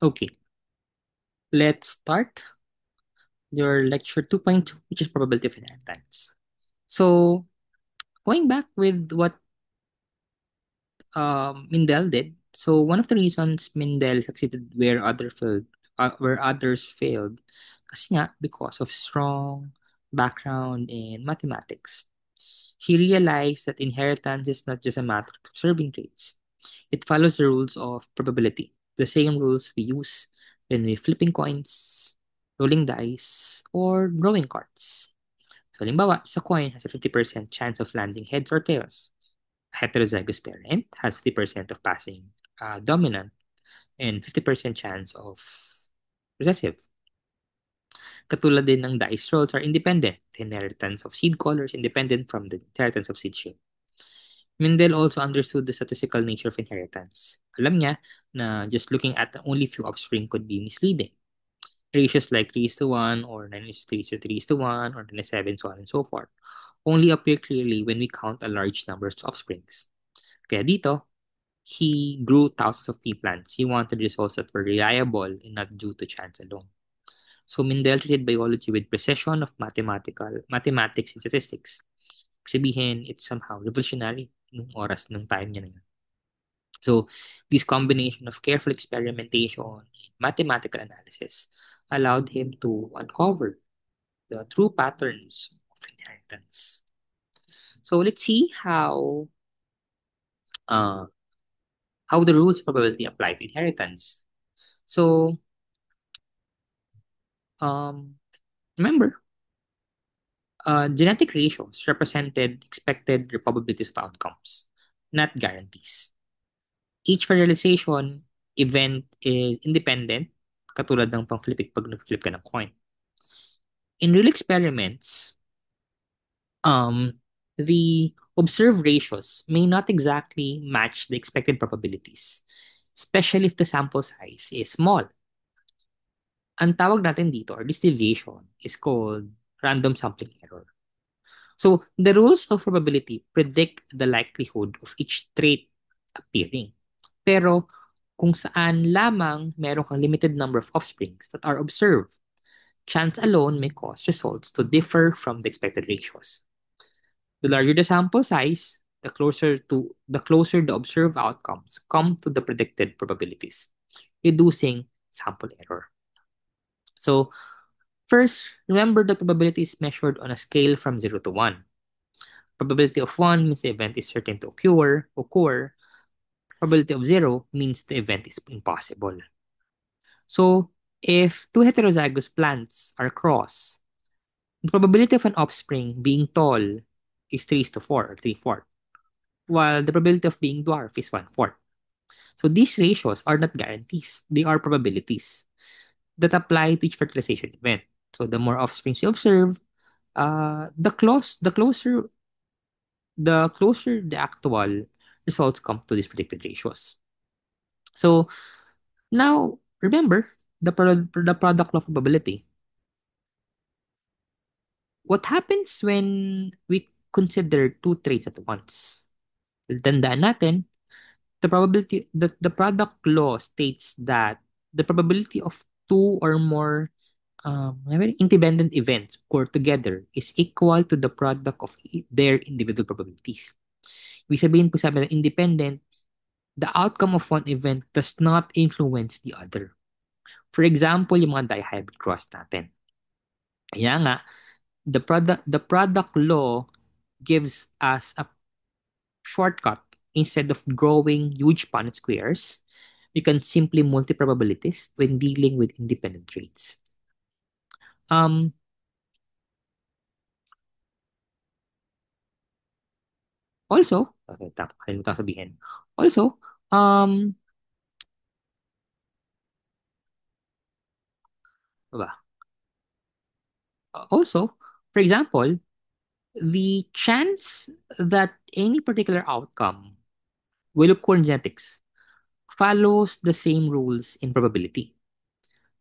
Okay. Let's start your lecture 2.2, which is probability of inheritance. So, going back with what Mindel did. So one of the reasons Mindel succeeded where others failed, kasi nga because of strong background in mathematics. He realized that inheritance is not just a matter of observing traits. It follows the rules of probability, the same rules we use when we flipping coins, rolling dice, or drawing cards. So, halimbawa, sa coin has a 50% chance of landing heads or tails. Heterozygous parent has 50% of passing dominant and 50% chance of recessive. Katulad din ng dice rolls are independent. The inheritance of seed colors independent from the inheritance of seed shape. Mendel also understood the statistical nature of inheritance. Alam niya na just looking at the only few offspring could be misleading. Ratios like 3 is to 1 or 9 is to 3 is to 1 or 9 is 7, so on and so forth only appear clearly when we count a large number of offsprings. Kaya dito, he grew thousands of pea plants. He wanted results that were reliable and not due to chance alone. So Mendel treated biology with precision of mathematics and statistics. Sabihin, it's somehow revolutionary nung oras, nung time niya na yun. So this combination of careful experimentation and mathematical analysis allowed him to uncover the true patterns of inheritance. So let's see uh, how the rules of probability apply to inheritance. So um, remember, genetic ratios represented expected probabilities of outcomes, not guarantees. Each fertilization event is independent, katulad ng pag nag-flip ka ng coin. In real experiments, um, the observed ratios may not exactly match the expected probabilities, especially if the sample size is small. Ang tawag natin dito, or this deviation, is called random sampling error. So, the rules of probability predict the likelihood of each trait appearing. Pero, kung saan lamang meron kang limited number of offsprings that are observed, chance alone may cause results to differ from the expected ratios. The larger the sample size, the closer the observed outcomes come to the predicted probabilities, reducing sample error. So, first, remember that probability is measured on a scale from 0 to 1. Probability of 1 means the event is certain to occur. Probability of 0 means the event is impossible. So, if two heterozygous plants are crossed, the probability of an offspring being tall is 3 to 4 or 3/4, while the probability of being dwarf is 1/4. So, these ratios are not guarantees, they are probabilities that apply to each fertilization event. So, the more offsprings you observe, the closer the actual results come to these predicted ratios. So now remember the product law of probability. What happens when we consider two traits at once? Tandaan natin, the product law states that the probability of two or more independent events occur together is equal to the product of their individual probabilities. Ibig sabihin po sabi ng independent, the outcome of one event does not influence the other. For example, yung mga dihybrid cross natin. Kaya nga, the product law gives us a shortcut. Instead of drawing huge Punnett squares, we can simply multi-probabilities when dealing with independent traits. Um, Also, okay, kalimutan ko sabihin. Also, ano ba? Also, for example, the chance that any particular outcome will occur in genetics follows the same rules in probability.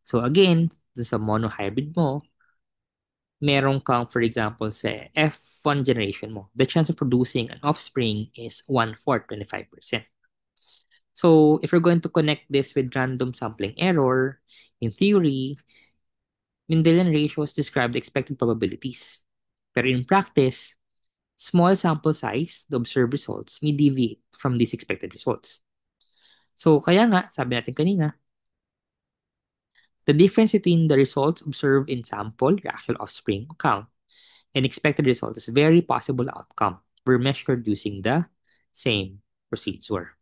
So again, sa monohybrid mo, meron kang, for example, sa F1 generation mo, the chance of producing an offspring is 1/4, 25%. So if you're going to connect this with random sampling error, in theory, Mendelian ratios describe the expected probabilities. Pero in practice, small sample size, the observed results, may deviate from these expected results. So kaya nga, sabi natin kanina, the difference between the results observed in sample, the actual offspring count, and expected result is a very possible outcome were measured using the same procedure.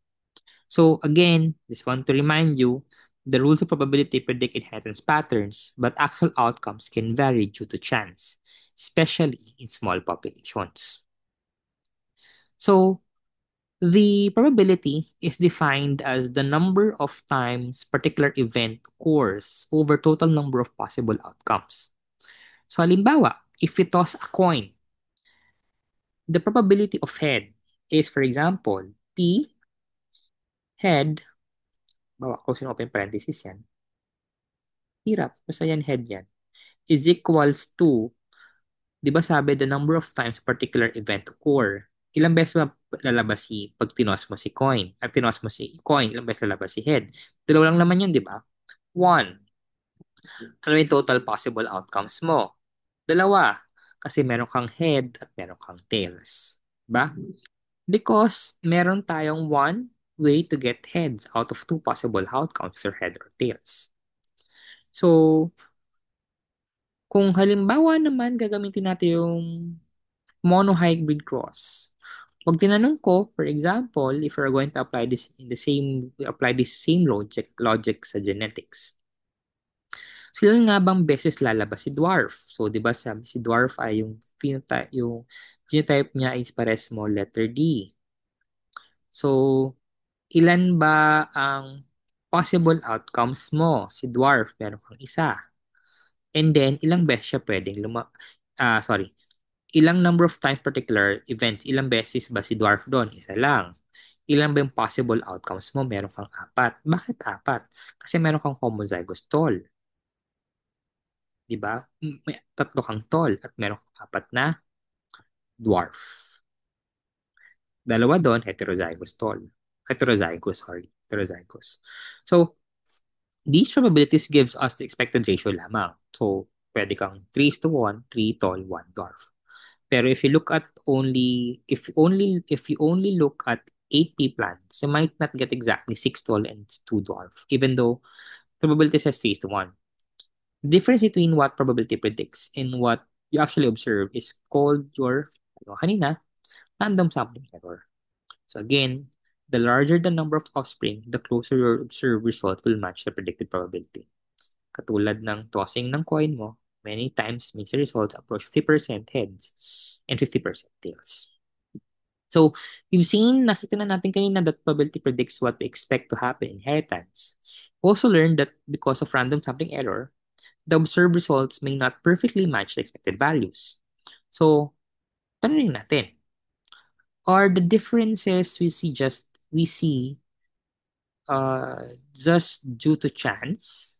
So again, just want to remind you, the rules of probability predict inheritance patterns, but actual outcomes can vary due to chance, especially in small populations. So the probability is defined as the number of times particular event occurs over total number of possible outcomes. So halimbawa, if we toss a coin, the probability of head is, for example, P head, bawa close and open parenthesis yan, hirap, basta yan head yan, is equals to, di ba sabi, the number of times a particular event occur. Ilang beses ba lalabas pag tinos mo si coin, at tinos mo si coin, ilang beses lalabas si head? Dalawa lang naman yun, di ba? One. Ano yung total possible outcomes mo? Dalawa. Kasi meron kang head at meron kang tails. Ba? Because meron tayong one way to get heads out of two possible outcomes for head or tails. So, kung halimbawa naman gagamitin natin yung monohybrid cross, pag tinanong ko, for example, if we're going to apply this in the same, we apply this same logic sa genetics. Sila nga bang beses lalabas si dwarf? So, di ba sabi si dwarf ay yung phenotype, yung genotype niya is pares mo letter D. So, ilan ba ang possible outcomes mo? Si dwarf, meron kang isa. And then, ilang beses siya pwedeng sorry. Ilang number of times particular events, ilang beses ba si dwarf doon? Isa lang. Ilan ba yung possible outcomes mo? Meron kang apat. Bakit apat? Kasi meron kang homozygous tall. Di ba? May tatlo kang tall at meron kang apat na dwarf. Dalawa doon, heterozygous tall. Heterozygous, sorry. Heterozygous. So, these probabilities gives us the expected ratio lamang. So, pwede kang 3:1, 3 tall, 1 dwarf. Pero if you look at if you only look at 8 pea plants, you might not get exactly 6 tall and 2 dwarf, even though probability says 3:1. The difference between what probability predicts and what you actually observe is called your, kanina, random sampling error. So again, the larger the number of offspring, the closer your observed result will match the predicted probability. Katulad ng tossing ng coin mo, many times makes the results approach 50% heads and 50% tails. So, nakita na natin kanina that probability predicts what we expect to happen in inheritance. Also learned that because of random sampling error, the observed results may not perfectly match the expected values. So, tanongin natin, are the differences we see just due to chance,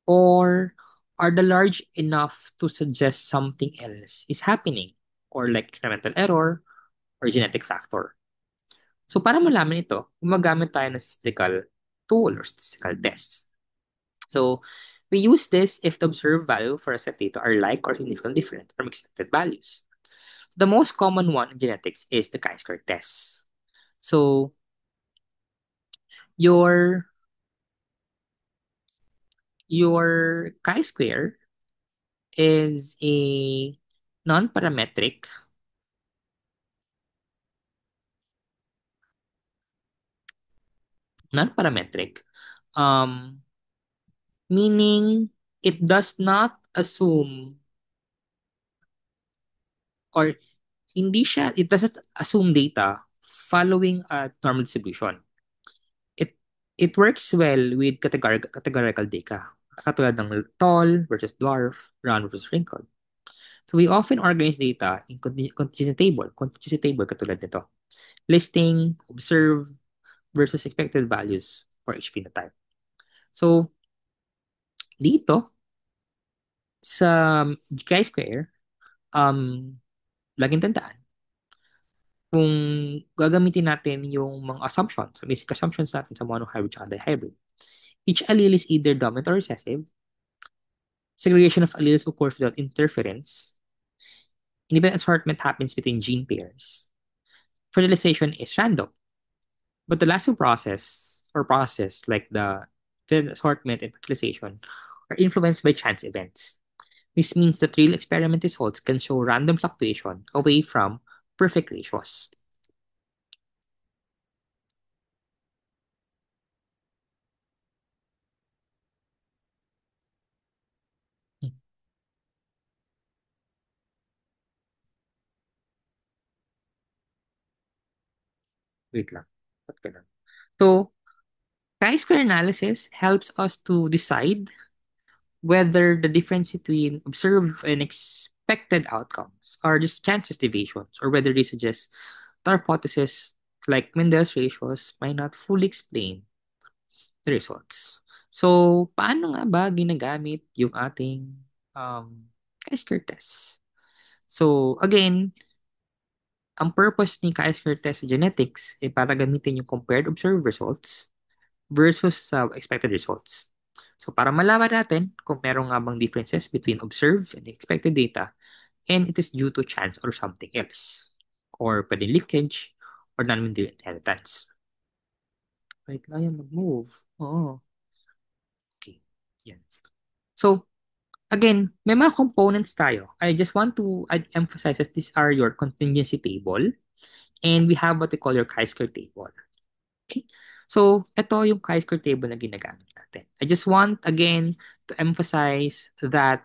or are they large enough to suggest something else is happening, or like experimental error or genetic factor? So para malaman ito, gumagamit tayo ng statistical tool or statistical test. So we use this if the observed value for a set data are like or significantly different from expected values. The most common one in genetics is the chi-square test. So Your your chi-square is a non-parametric non-parametric um meaning it does not assume or it doesn't assume data following a normal distribution. It it works well with categorical data, katulad ng tall versus dwarf, round versus wrinkled. So we often organize data in contingency table katulad nito. Listing, observe versus expected values for each phenotype. So dito sa chi-square, um, laging tandaan, kung gagamitin natin yung mga assumptions, so basic assumptions natin sa monohybrid at dihybrid, each allele is either dominant or recessive, segregation of alleles occurs without interference, independent assortment happens between gene pairs, fertilization is random, but the last two process like the assortment and fertilization are influenced by chance events. This means that real experiment results can show random fluctuation away from perfect ratios. Hmm, wait lang. Ba't ganun? So, chi-square analysis helps us to decide whether the difference between observed and expected outcomes are just chances deviations or whether they suggest the hypothesis like Mendel's ratios might not fully explain the results. So, paano nga ba ginagamit yung ating chi-square test? So, again, ang purpose ni chi-square test sa genetics ay para gamitin yung compared observed results versus sa expected results. So, para malaman natin kung meron nga bang differences between observed and expected data and it is due to chance or something else. Or pwede leakage or non-Mendelian inheritance. Wait, kaya mag-move. Oo. Okay. Yan. So, again, may mga components tayo. I just want to emphasize that these are your contingency table and we have what we call your chi-square table. Okay? So, ito yung chi-square table na ginagamit natin. I just want, again, to emphasize that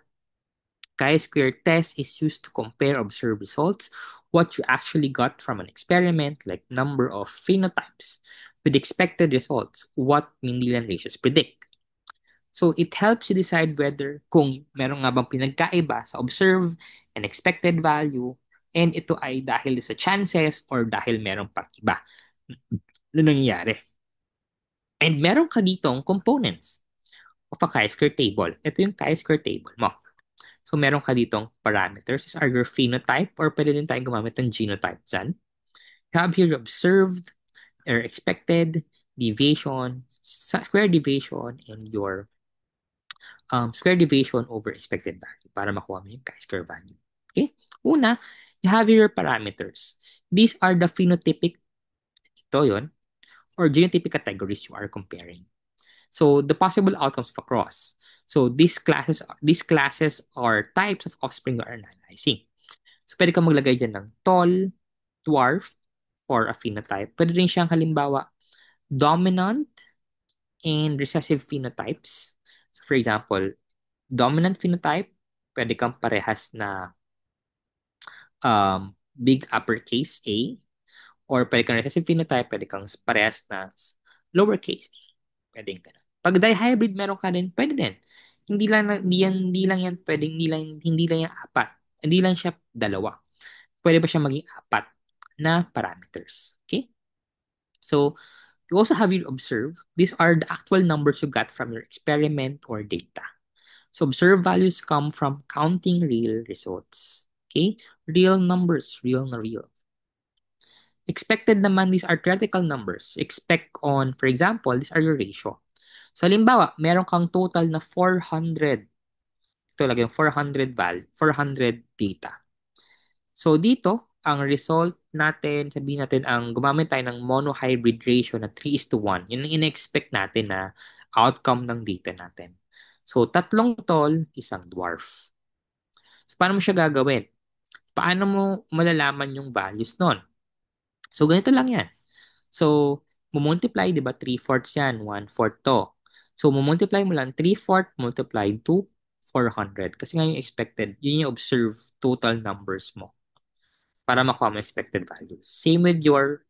chi-square test is used to compare observed results, what you actually got from an experiment, like number of phenotypes, with expected results, what Mendelian ratios predict. So, it helps you decide whether kung meron nga bang pinagkaiba sa observed and expected value, and ito ay dahil sa chances or dahil meron pang iba na nangyayari. And meron ka ditong components of a chi-square table. Ito yung chi-square table mo. So, meron ka ditong parameters. These are your phenotype or pwede din tayong gumamit ng genotype dyan. You have here your observed or expected deviation, square deviation, and your square deviation over expected value para makuha mo yung chi-square value. Okay? Una, you have your parameters. These are the phenotypic, ito yun, or genotypic categories you are comparing. So the possible outcomes of a cross. So these classes are types of offspring you are analyzing. So pwede kang maglagay dyan ng tall, dwarf, for a phenotype. Pwede rin siyang halimbawa dominant and recessive phenotypes. So for example, dominant phenotype, pwede kang parehas na big uppercase A, or pwede kang recessive phenotype, pwede kang parehas na lowercase a. Pwede ganun. Pag dihybrid meron ka din, pwede din. Hindi lang yan pwedeng hindi lang yan apat. Hindi lang siya dalawa. Pwede ba siya maging apat na parameters? Okay? So, you also have your observe. These are the actual numbers you got from your experiment or data. So, observed values come from counting real results. Okay? Real numbers, real na real. Expected naman, these are theoretical numbers. Expect on, for example, these are your ratio. So, halimbawa, meron kang total na 400. Ito lagi yung 400 data. So, dito, ang result natin, sabihin natin, ang gumamit tayo ng monohybrid ratio na 3:1. Yun ang in-expect natin na outcome ng data natin. So, tatlong tall, isang dwarf. So, paano mo siya gagawin? Paano mo malalaman yung values nun? So, ganito lang yan. So, multiply, di ba? 3/4 yan. 1/4 to. So, multiply mo lang 3/4 multiplied to 400. Kasi nga yung expected, yun yung observed total numbers mo para makuha mo expected values. Same with your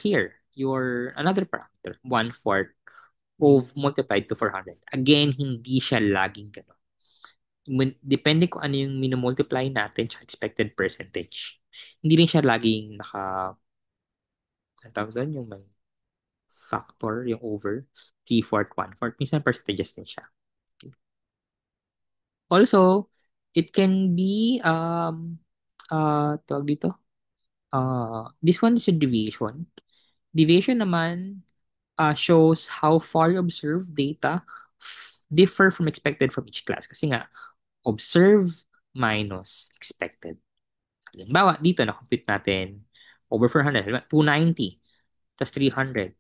here, your another parameter, 1/4 of multiplied to 400. Again, hindi siya laging gano'n. Depende kung ano yung minumultiply natin sa expected percentage. Hindi rin siya laging ang tawag doon, yung may factor, yung over, 3/4, 1/4. Minsan percentages din siya. Also, it can be, tawag dito, this one is a deviation. Deviation naman shows how far you observe data differ from expected from each class. Kasi nga, observe minus expected. Halimbawa, dito na-compute natin over 400. Halimbawa, 290 plus 300.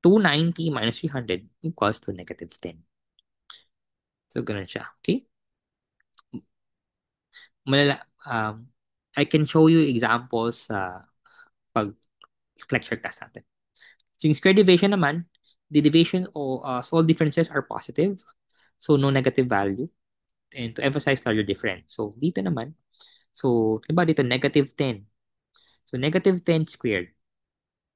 290 minus 300 equals to -10. So, ganun siya. Okay? I can show you examples sa pag lecture class natin. So, yung square deviation naman, the deviation o so all differences are positive. So, no negative value. And to emphasize larger difference. So, dito naman, so, diba dito, -10. So, -10 squared.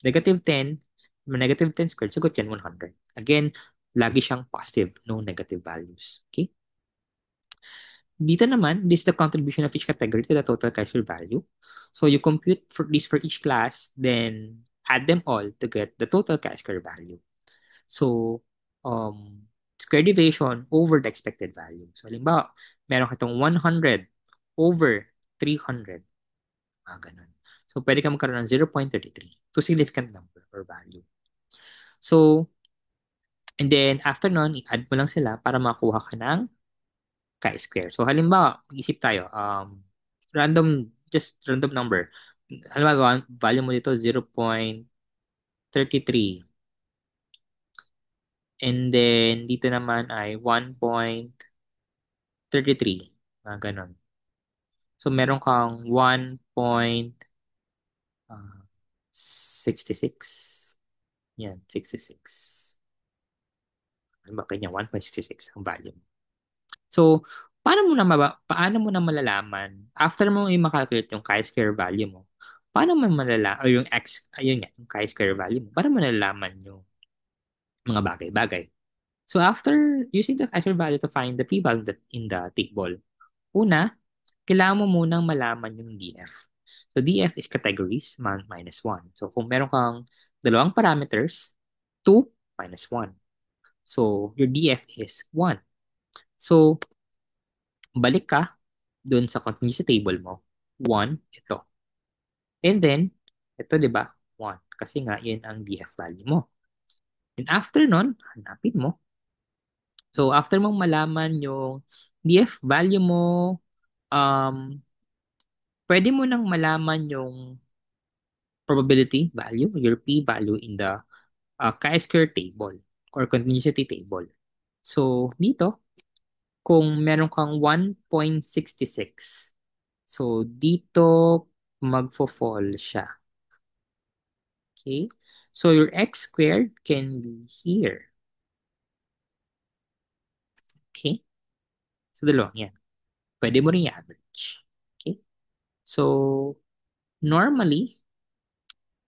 -10, -10 squared, sagot yan, 100. Again, lagi siyang positive, no negative values. Okay? Dito naman, this is the contribution of each category to the total chi-square value. So, you compute for this for each class, then add them all to get the total chi-square value. So, square deviation over the expected value. So, halimbawa, meron ka itong 100 over 300. Ganun. So, pwede ka magkaroon ng 0.33. So, significant number or value. So, and then, after nun, i-add mo lang sila para makuha ka ng chi-square. So, halimbawa, mag-isip tayo, just random number. Halimbawa, value mo dito, 0.33. And then, dito naman ay 1.33. Ganon. So, meron kang 1.66. Yan, 66. Ano ba kanya? 1.66 ang value. So, paano mo na malalaman, after mo i-calculate yung chi-square value mo, paano mo malalaman, o yung ayun nga, yung chi-square value mo, paano mo nalalaman yung mga bagay-bagay? So, after using the chi-square value to find the p-value in the table, una, kailangan mo munang malaman yung DF. So, DF is categories, minus 1. So, kung meron kang dalawang parameters, 2 minus 1. So, your DF is 1. So, balik ka dun sa continuous table mo. 1, ito. And then, ito, di ba? 1. Kasi nga, yun ang DF value mo. And after nun, hanapin mo. So, after mong malaman yung DF value mo, um, pwede mo nang malaman yung probability value, your P value in the chi-square table or continuity table. So, dito, kung meron kang 1.66, so dito magfo-fall siya. Okay? So, your x squared can be here. Okay? So, dalawang yan. Pwede mo rin i-average. Okay? So, normally,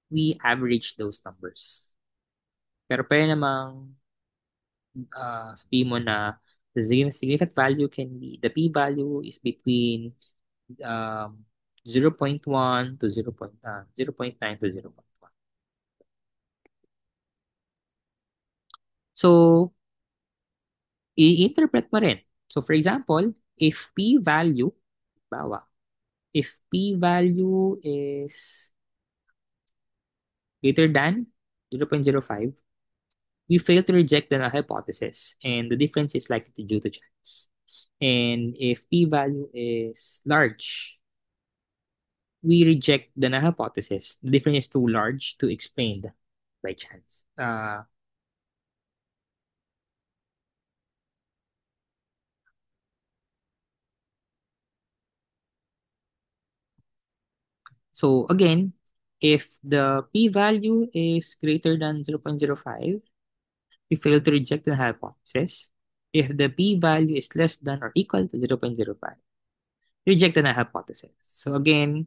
we average those numbers. Pero pwede namang sabihin mo na the significant value can be, the p-value is between um, 0.1 to 0.9 to 0.1. So, i-interpret mo rin. So, for example, if p-value, bawa, if p-value is greater than 0.05, we fail to reject the null hypothesis, and the difference is likely to due to chance. And if p-value is large, we reject the null hypothesis. The difference is too large to explain by chance. So again, if the p-value is greater than 0.05, we fail to reject the hypothesis. If the p-value is less than or equal to 0.05, reject the hypothesis. So again,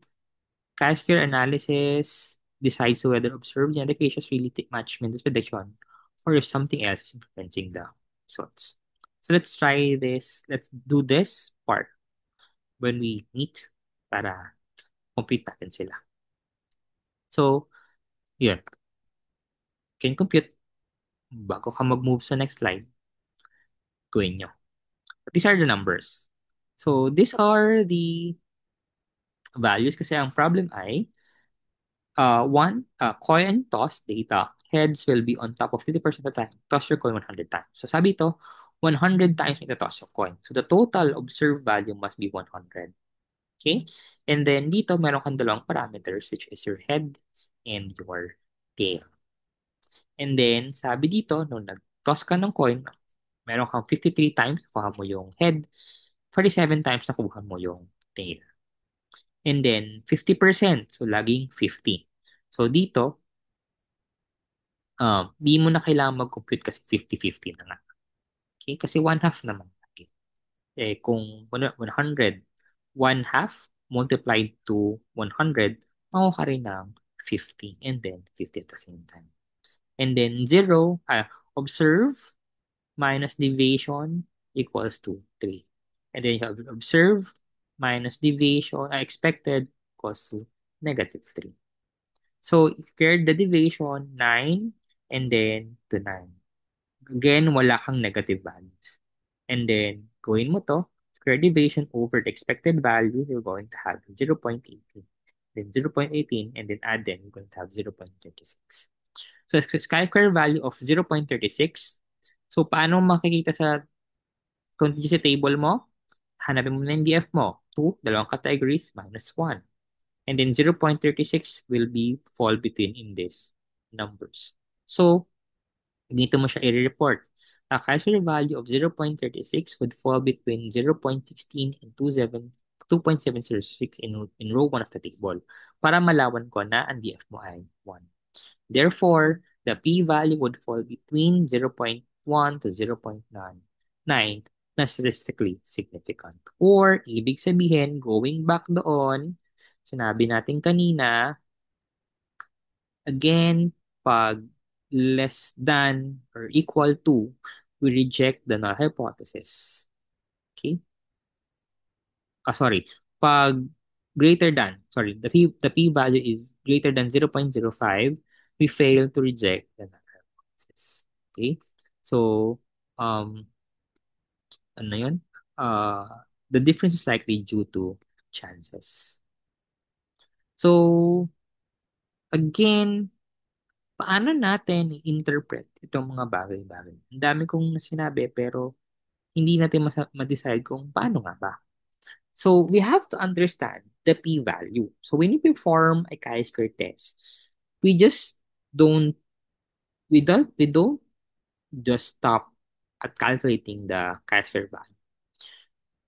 chi-square analysis decides whether observed genetic ratios really match Mendeli's prediction or if something else is influencing the results. So let's try this. Let's do this part when we meet para complete natin sila. So, here, can compute. Bago ka mag-move sa next slide, gawin nyo. These are the numbers. So, these are the values kasi ang problem ay coin toss data. Heads will be on top of 50% of the time. Toss your coin 100 times. So, sabi ito, 100 times may toss your coin. So, the total observed value must be 100. Okay? And then, dito, meron kang dalawang parameters which is your head and your tail. And then, sabi dito, nung nag-toss ka ng coin, meron kang 53 times nakuha mo yung head, 47 times nakuha mo yung tail. And then, 50%. So, laging 50. So, dito, di mo na kailangan mag-compute kasi 50-50 na nga. Okay? Kasi one half naman. Okay. Kung 100, one half multiplied to 100, makuha ka rin ng 50 and then 50 at the same time. And then 0, observe minus deviation equals to 3. And then you have observe minus deviation, expected equals to negative 3. So, square the deviation, 9, and then to 9. Again, wala kang negative values. And then, gawin mo to, square deviation over the expected value, you're going to have 0.18. Then 0.18, and then add them, you're going to have 0.36. So, square value of 0.36. So, paano makikita sa contingency table mo? Hanapin mo na yung DF mo. 2, dalawang categories, minus 1. And then 0.36 will be fall between in these numbers. So, dito mo siya i-report. A causal value of 0.36 would fall between 0.16 and 2.706 in row 1 of the table para malawan ko na ang DF mo ay 1. Therefore, the p-value would fall between 0.1 to 0.9 na statistically significant. Or, ibig sabihin, going back doon, sinabi natin kanina, again, pag less than or equal to, we reject the null hypothesis. Okay? Sorry. Pag greater than, sorry, the p-value is greater than 0.05, we fail to reject the null hypothesis. Okay? So, um, ano yun? The difference is likely due to chances. So, again, paano natin i-interpret itong mga bagay-bagay? Ang dami kong sinabi pero hindi natin ma-decide kung paano nga ba. So, we have to understand the p-value. So, when you perform a chi-square test, we just don't, we don't just stop at calculating the chi-square value.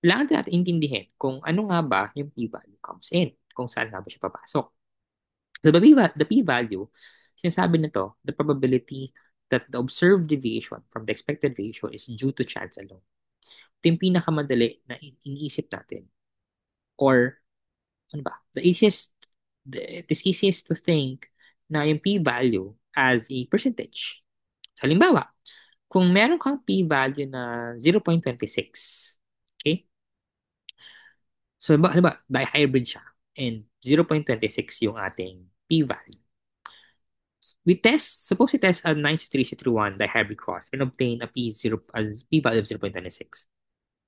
Kailangan din natin intindihin kung ano nga ba yung p-value comes in, kung saan nga ba siya papasok. So, the p-value, sinasabi nito, the probability that the observed deviation from the expected ratio is due to chance alone. Ito yung pinakamadali na iniisip natin. Or, ano ba? It is easiest to think na yung p-value as a percentage. So, halimbawa, kung meron kang p-value na 0.26, okay? So, halimbawa, dihybrid siya and 0.26 yung ating p-value. Suppose we test a 9C3C31 dihybrid cross and obtain a p-value of 0.26.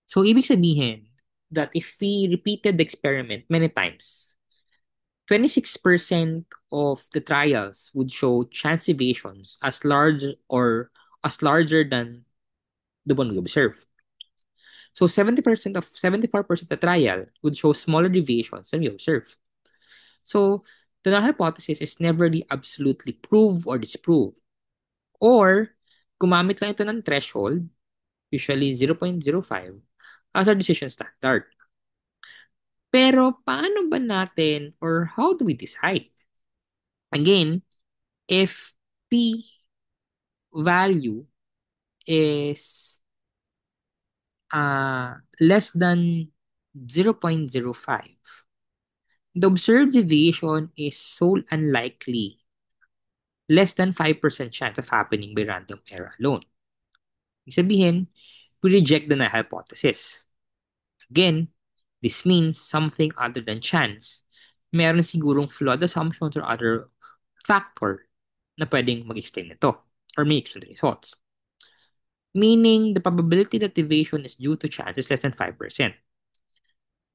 So, ibig sabihin that if we repeated the experiment many times, 26% of the trials would show chance deviations as large or as larger than the one we observed. So 74% of the trial would show smaller deviations than we observed. So, the null hypothesis is never absolutely prove or disprove. Or, gumamit lang ito ng threshold, usually 0.05, as our decision standard. Pero, paano ba natin or how do we decide? Again, if P value is less than 0.05, the observed deviation is so unlikely, less than 5% chance of happening by random error alone. Ibig sabihin, we reject the null hypothesis. Again, this means something other than chance. Meron sigurong flawed assumptions or other factor na pwedeng mag-explain ito or may explain the results. Meaning, the probability that deviation is due to chance is less than 5%.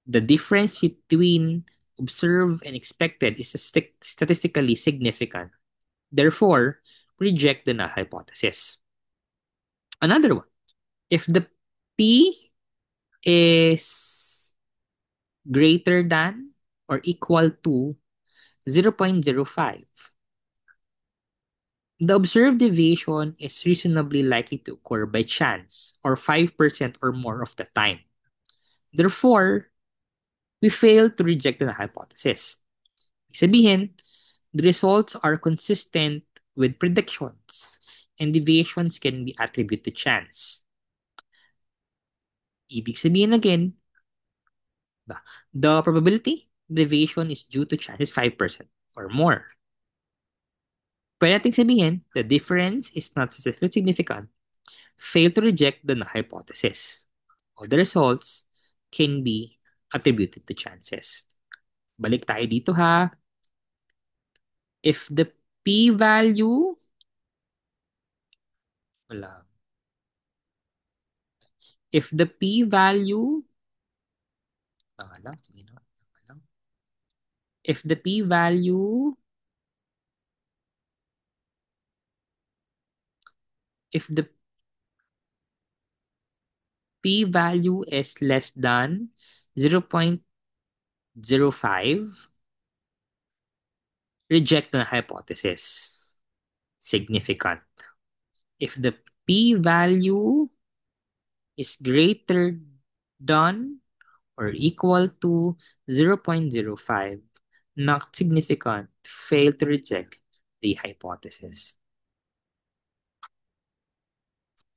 The difference between observed and expected is statistically significant. Therefore, reject the null hypothesis. Another one, if the P is greater than or equal to 0.05, the observed deviation is reasonably likely to occur by chance or 5% or more of the time. Therefore, we fail to reject the hypothesis. Ibig sabihin, the results are consistent with predictions and deviations can be attributed to chance. Ibig sabihin again, the probability deviation is due to chance is 5% or more. Pwede nating sabihin, the difference is not statistically significant. Fail to reject the hypothesis. All the results can be attributed to chances. Balik tayo dito ha. If the p-value, wala. If the p-value, tama lang, sige na, tama lang. If the p-value, if the p-value is less than 0.05, reject the hypothesis. Significant. If the p-value is greater than or equal to 0.05, not significant, fail to reject the hypothesis.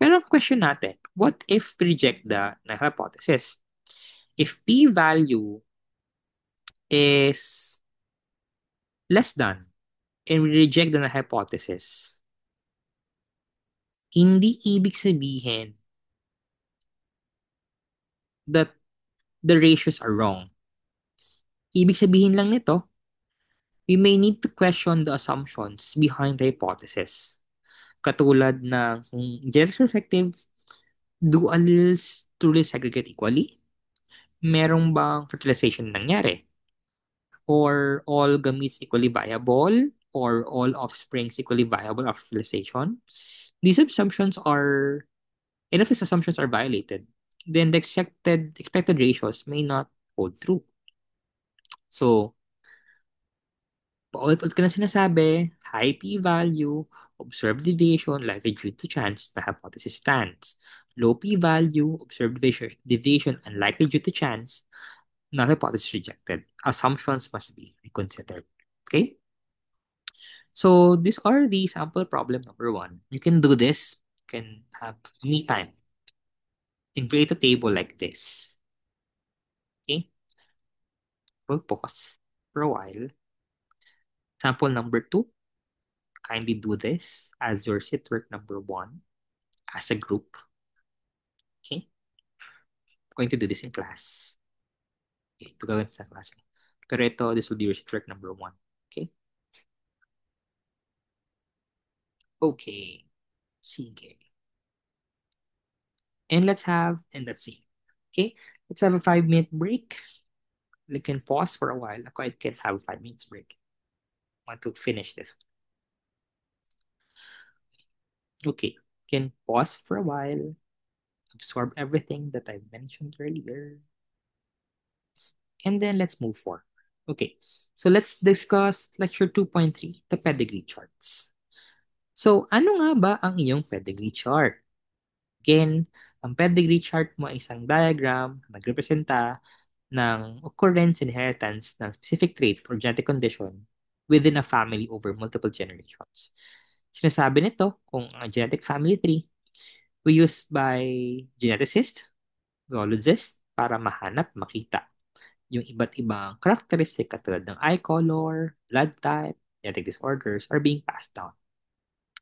Pero ang question natin, what if we reject the hypothesis? If p-value is less than and we reject the hypothesis, hindi ibig sabihin that the ratios are wrong. Ibig sabihin lang nito, we may need to question the assumptions behind the hypothesis. Katulad ng kung genetics perspective, do alleles truly segregate equally? Merong bang fertilization nangyari? Or all gametes equally viable? Or all offsprings equally viable after fertilization? These assumptions are, and if these assumptions are violated, then the expected ratios may not hold true. So, paulit-ulit ko na sinasabi, high p-value, observed deviation likely due to chance, the hypothesis stands. Low p-value, observed deviation unlikely due to chance, the hypothesis rejected. Assumptions must be reconsidered. Okay? So these are the sample problem number one. You can do this. You can have any time and create a table like this. Okay? We'll pause for a while. Sample number two. Kindly do this as your sit work number one as a group. Okay? Going to do this in class. Okay, ito gagawin sa class. Pero ito, this will be your sit work number one. Okay? Okay. Sige. And let's see. Okay? Let's have a 5-minute break. We can pause for a while. I can have a 5 minutes break. Want to finish this. Okay. Can pause for a while. Absorb everything that I mentioned earlier. And then let's move forward. Okay, so let's discuss lecture 2.3, the pedigree charts. So, ano nga ba ang iyong pedigree chart? Again, ang pedigree chart mo ay isang diagram na nagrepresenta ng occurrence and inheritance ng specific trait or genetic condition within a family over multiple generations. Sinasabi nito kung ang genetic family tree we use by geneticists, biologists, para mahanap, makita yung iba't ibang characteristic katulad ng eye color, blood type, genetic disorders are being passed down.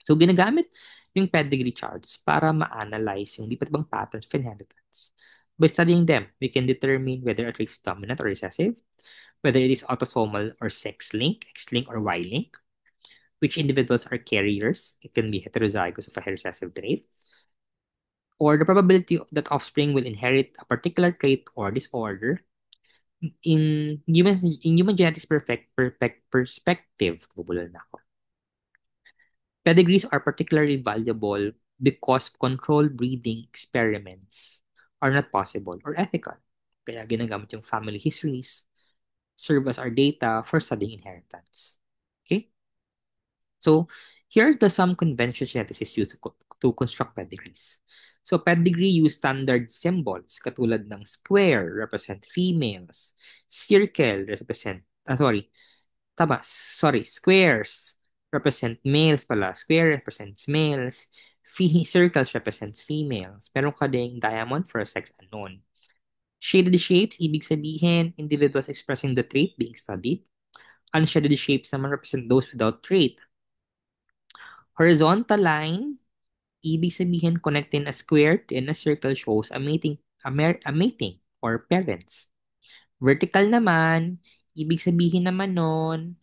So, ginagamit yung pedigree charts para ma-analyze yung iba't ibang patterns of inheritance. By studying them, we can determine whether a trait is dominant or recessive, whether it is autosomal or sex-linked, X-linked or Y-linked, which individuals are carriers. It can be heterozygous of a recessive trait, or the probability that offspring will inherit a particular trait or disorder. In human genetics perspective, bubulol na ako. Pedigrees are particularly valuable because controlled breeding experiments are not possible or ethical. Kaya ginagamit yung family histories serve as our data for studying inheritance. Okay? So, here's the some conventions geneticists use to construct pedigrees. So, pedigree use standard symbols katulad ng square represent females, circle represent, squares represent males pala. Square represents males. Circles represents females. Meron ka ding diamond for a sex unknown. Shaded shapes, ibig sabihin, individuals expressing the trait being studied. Unshaded shapes naman represent those without trait. Horizontal line, ibig sabihin connecting a square and a circle shows a mating or parents. Vertical naman, ibig sabihin naman nun,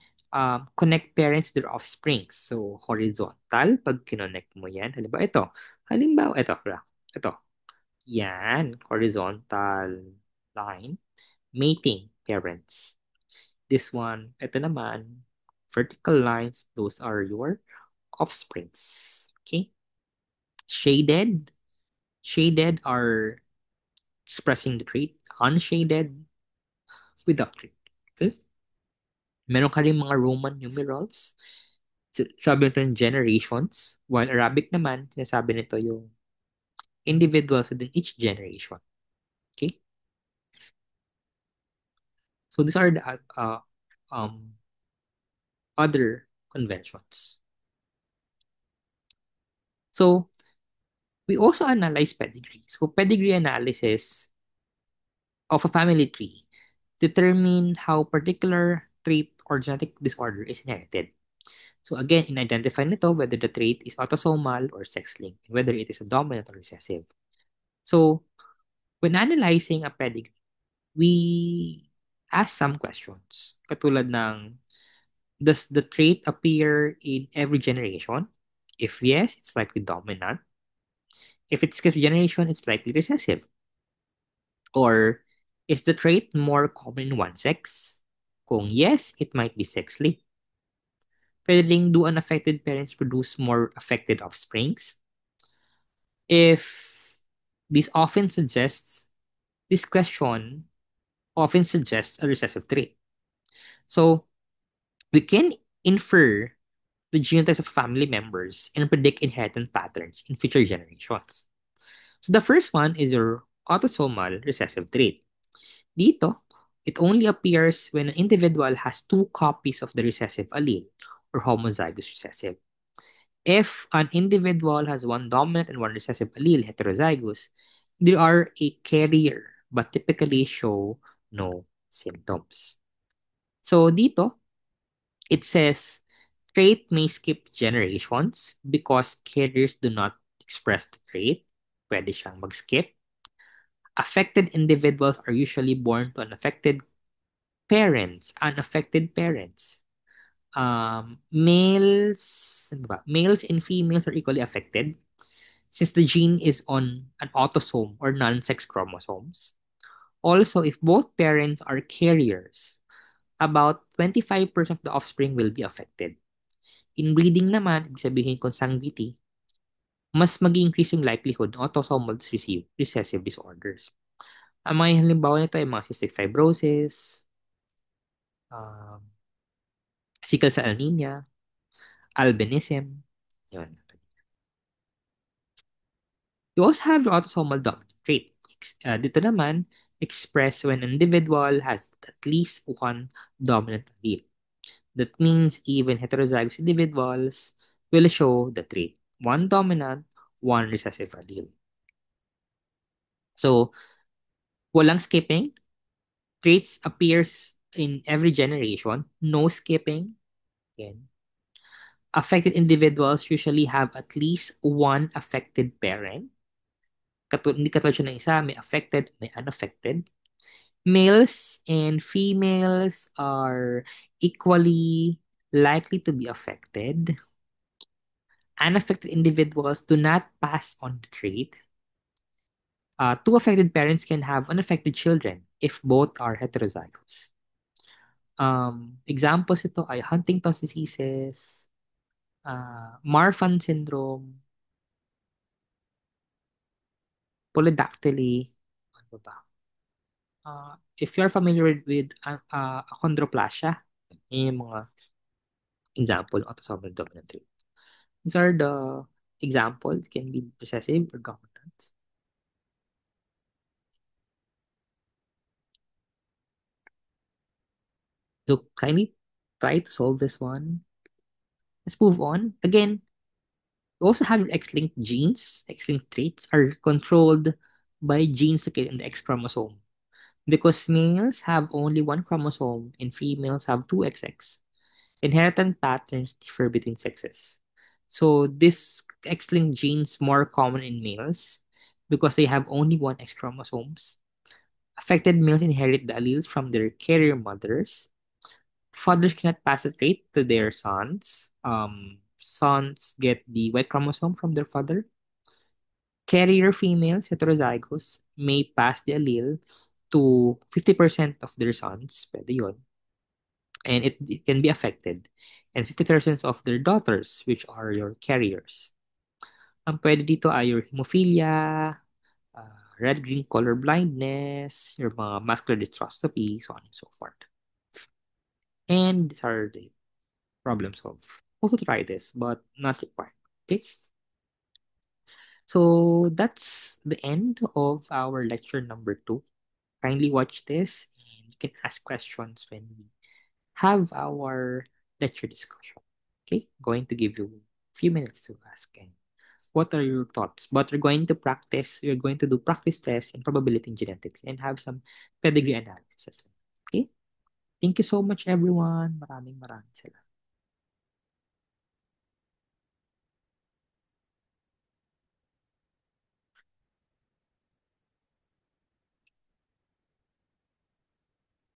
connect parents to their offspring. So, horizontal, pag kinonnect mo yan, halimbawa, ito, yan, horizontal line, mating parents. This one, ito naman, vertical lines, those are your offsprings. Okay? Shaded, shaded are expressing the trait. Unshaded, without trait. Okay? Meron ka rin mga Roman numerals. Sabi nito yung generations. While Arabic naman, sinasabi nito yung individuals within each generation. Okay? So these are the um, other conventions. So we also analyze pedigree. So pedigree analysis of a family tree determine how particular trait or genetic disorder is inherited. So again, in-identify nito whether the trait is autosomal or sex-linked, and whether it is a dominant or recessive. So when analyzing a pedigree, we ask some questions. Katulad ng, does the trait appear in every generation? If yes, it's likely dominant. If it's skipped generation, it's likely recessive. Or is the trait more common in one sex? Kung yes, it might be sex-linked. Pwede ding, do unaffected parents produce more affected offsprings? If this often suggests, this question often suggests a recessive trait. So we can infer the genotypes of family members and predict inheritance patterns in future generations. So the first one is your autosomal recessive trait. Dito, it only appears when an individual has two copies of the recessive allele or homozygous recessive. If an individual has one dominant and one recessive allele, heterozygous, they are a carrier but typically show no symptoms. So dito, it says trait may skip generations because carriers do not express the trait. Pwede siyang mag-skip. Affected individuals are usually born to unaffected parents. Males and females are equally affected since the gene is on an autosome or non-sex chromosomes. Also, if both parents are carriers, about 25% of the offspring will be affected. In breeding naman, ibig sabihin consanguinity, mas mag-increase yung likelihood ng autosomal recessive disorders. Ang mga halimbawa nito ay mga cystic fibrosis, um, sickle cell anemia, albinism. Yun. You also have the autosomal dominant trait. Dito naman, expressed when an individual has at least one dominant allele. That means even heterozygous individuals will show the trait. One dominant, one recessive allele. So, walang skipping. Traits appears in every generation. No skipping. Again. Affected individuals usually have at least one affected parent. Hindi katulad siya ng isa, may affected, may unaffected. Males and females are equally likely to be affected. Unaffected individuals do not pass on the trait. Two affected parents can have unaffected children if both are heterozygous. Examples ito ay Huntington's diseases, Marfan syndrome, polydactyly, ano ba? If you're familiar with achondroplasia, yun yung mga example of autosomal dominant trait. These are the examples, can be recessive or dominant. So kindly try to solve this one. Let's move on. Again, you also have your X-linked genes. X-linked traits are controlled by genes located in the X chromosome. Because males have only one chromosome and females have two XX. Inheritance patterns differ between sexes. So this X-linked genes more common in males because they have only one X chromosomes. Affected males inherit the alleles from their carrier mothers. Fathers cannot pass the trait to their sons. Sons get the Y chromosome from their father. Carrier females, heterozygous, may pass the allele to 50% of their sons, pwede yun, and it can be affected, and 50% of their daughters, which are your carriers. Ang pwede dito ay your hemophilia, red-green color blindness, your mga muscular dystrophy, so on and so forth. And these are the problems of also try this, but not required. Okay. So that's the end of our lecture number 2. Kindly watch this and you can ask questions when we have our lecture discussion. Okay, going to give you a few minutes to ask. And what are your thoughts? But we're going to practice, we're going to do practice tests in probability and genetics and have some pedigree analysis as well. Okay, thank you so much everyone. Maraming salamat.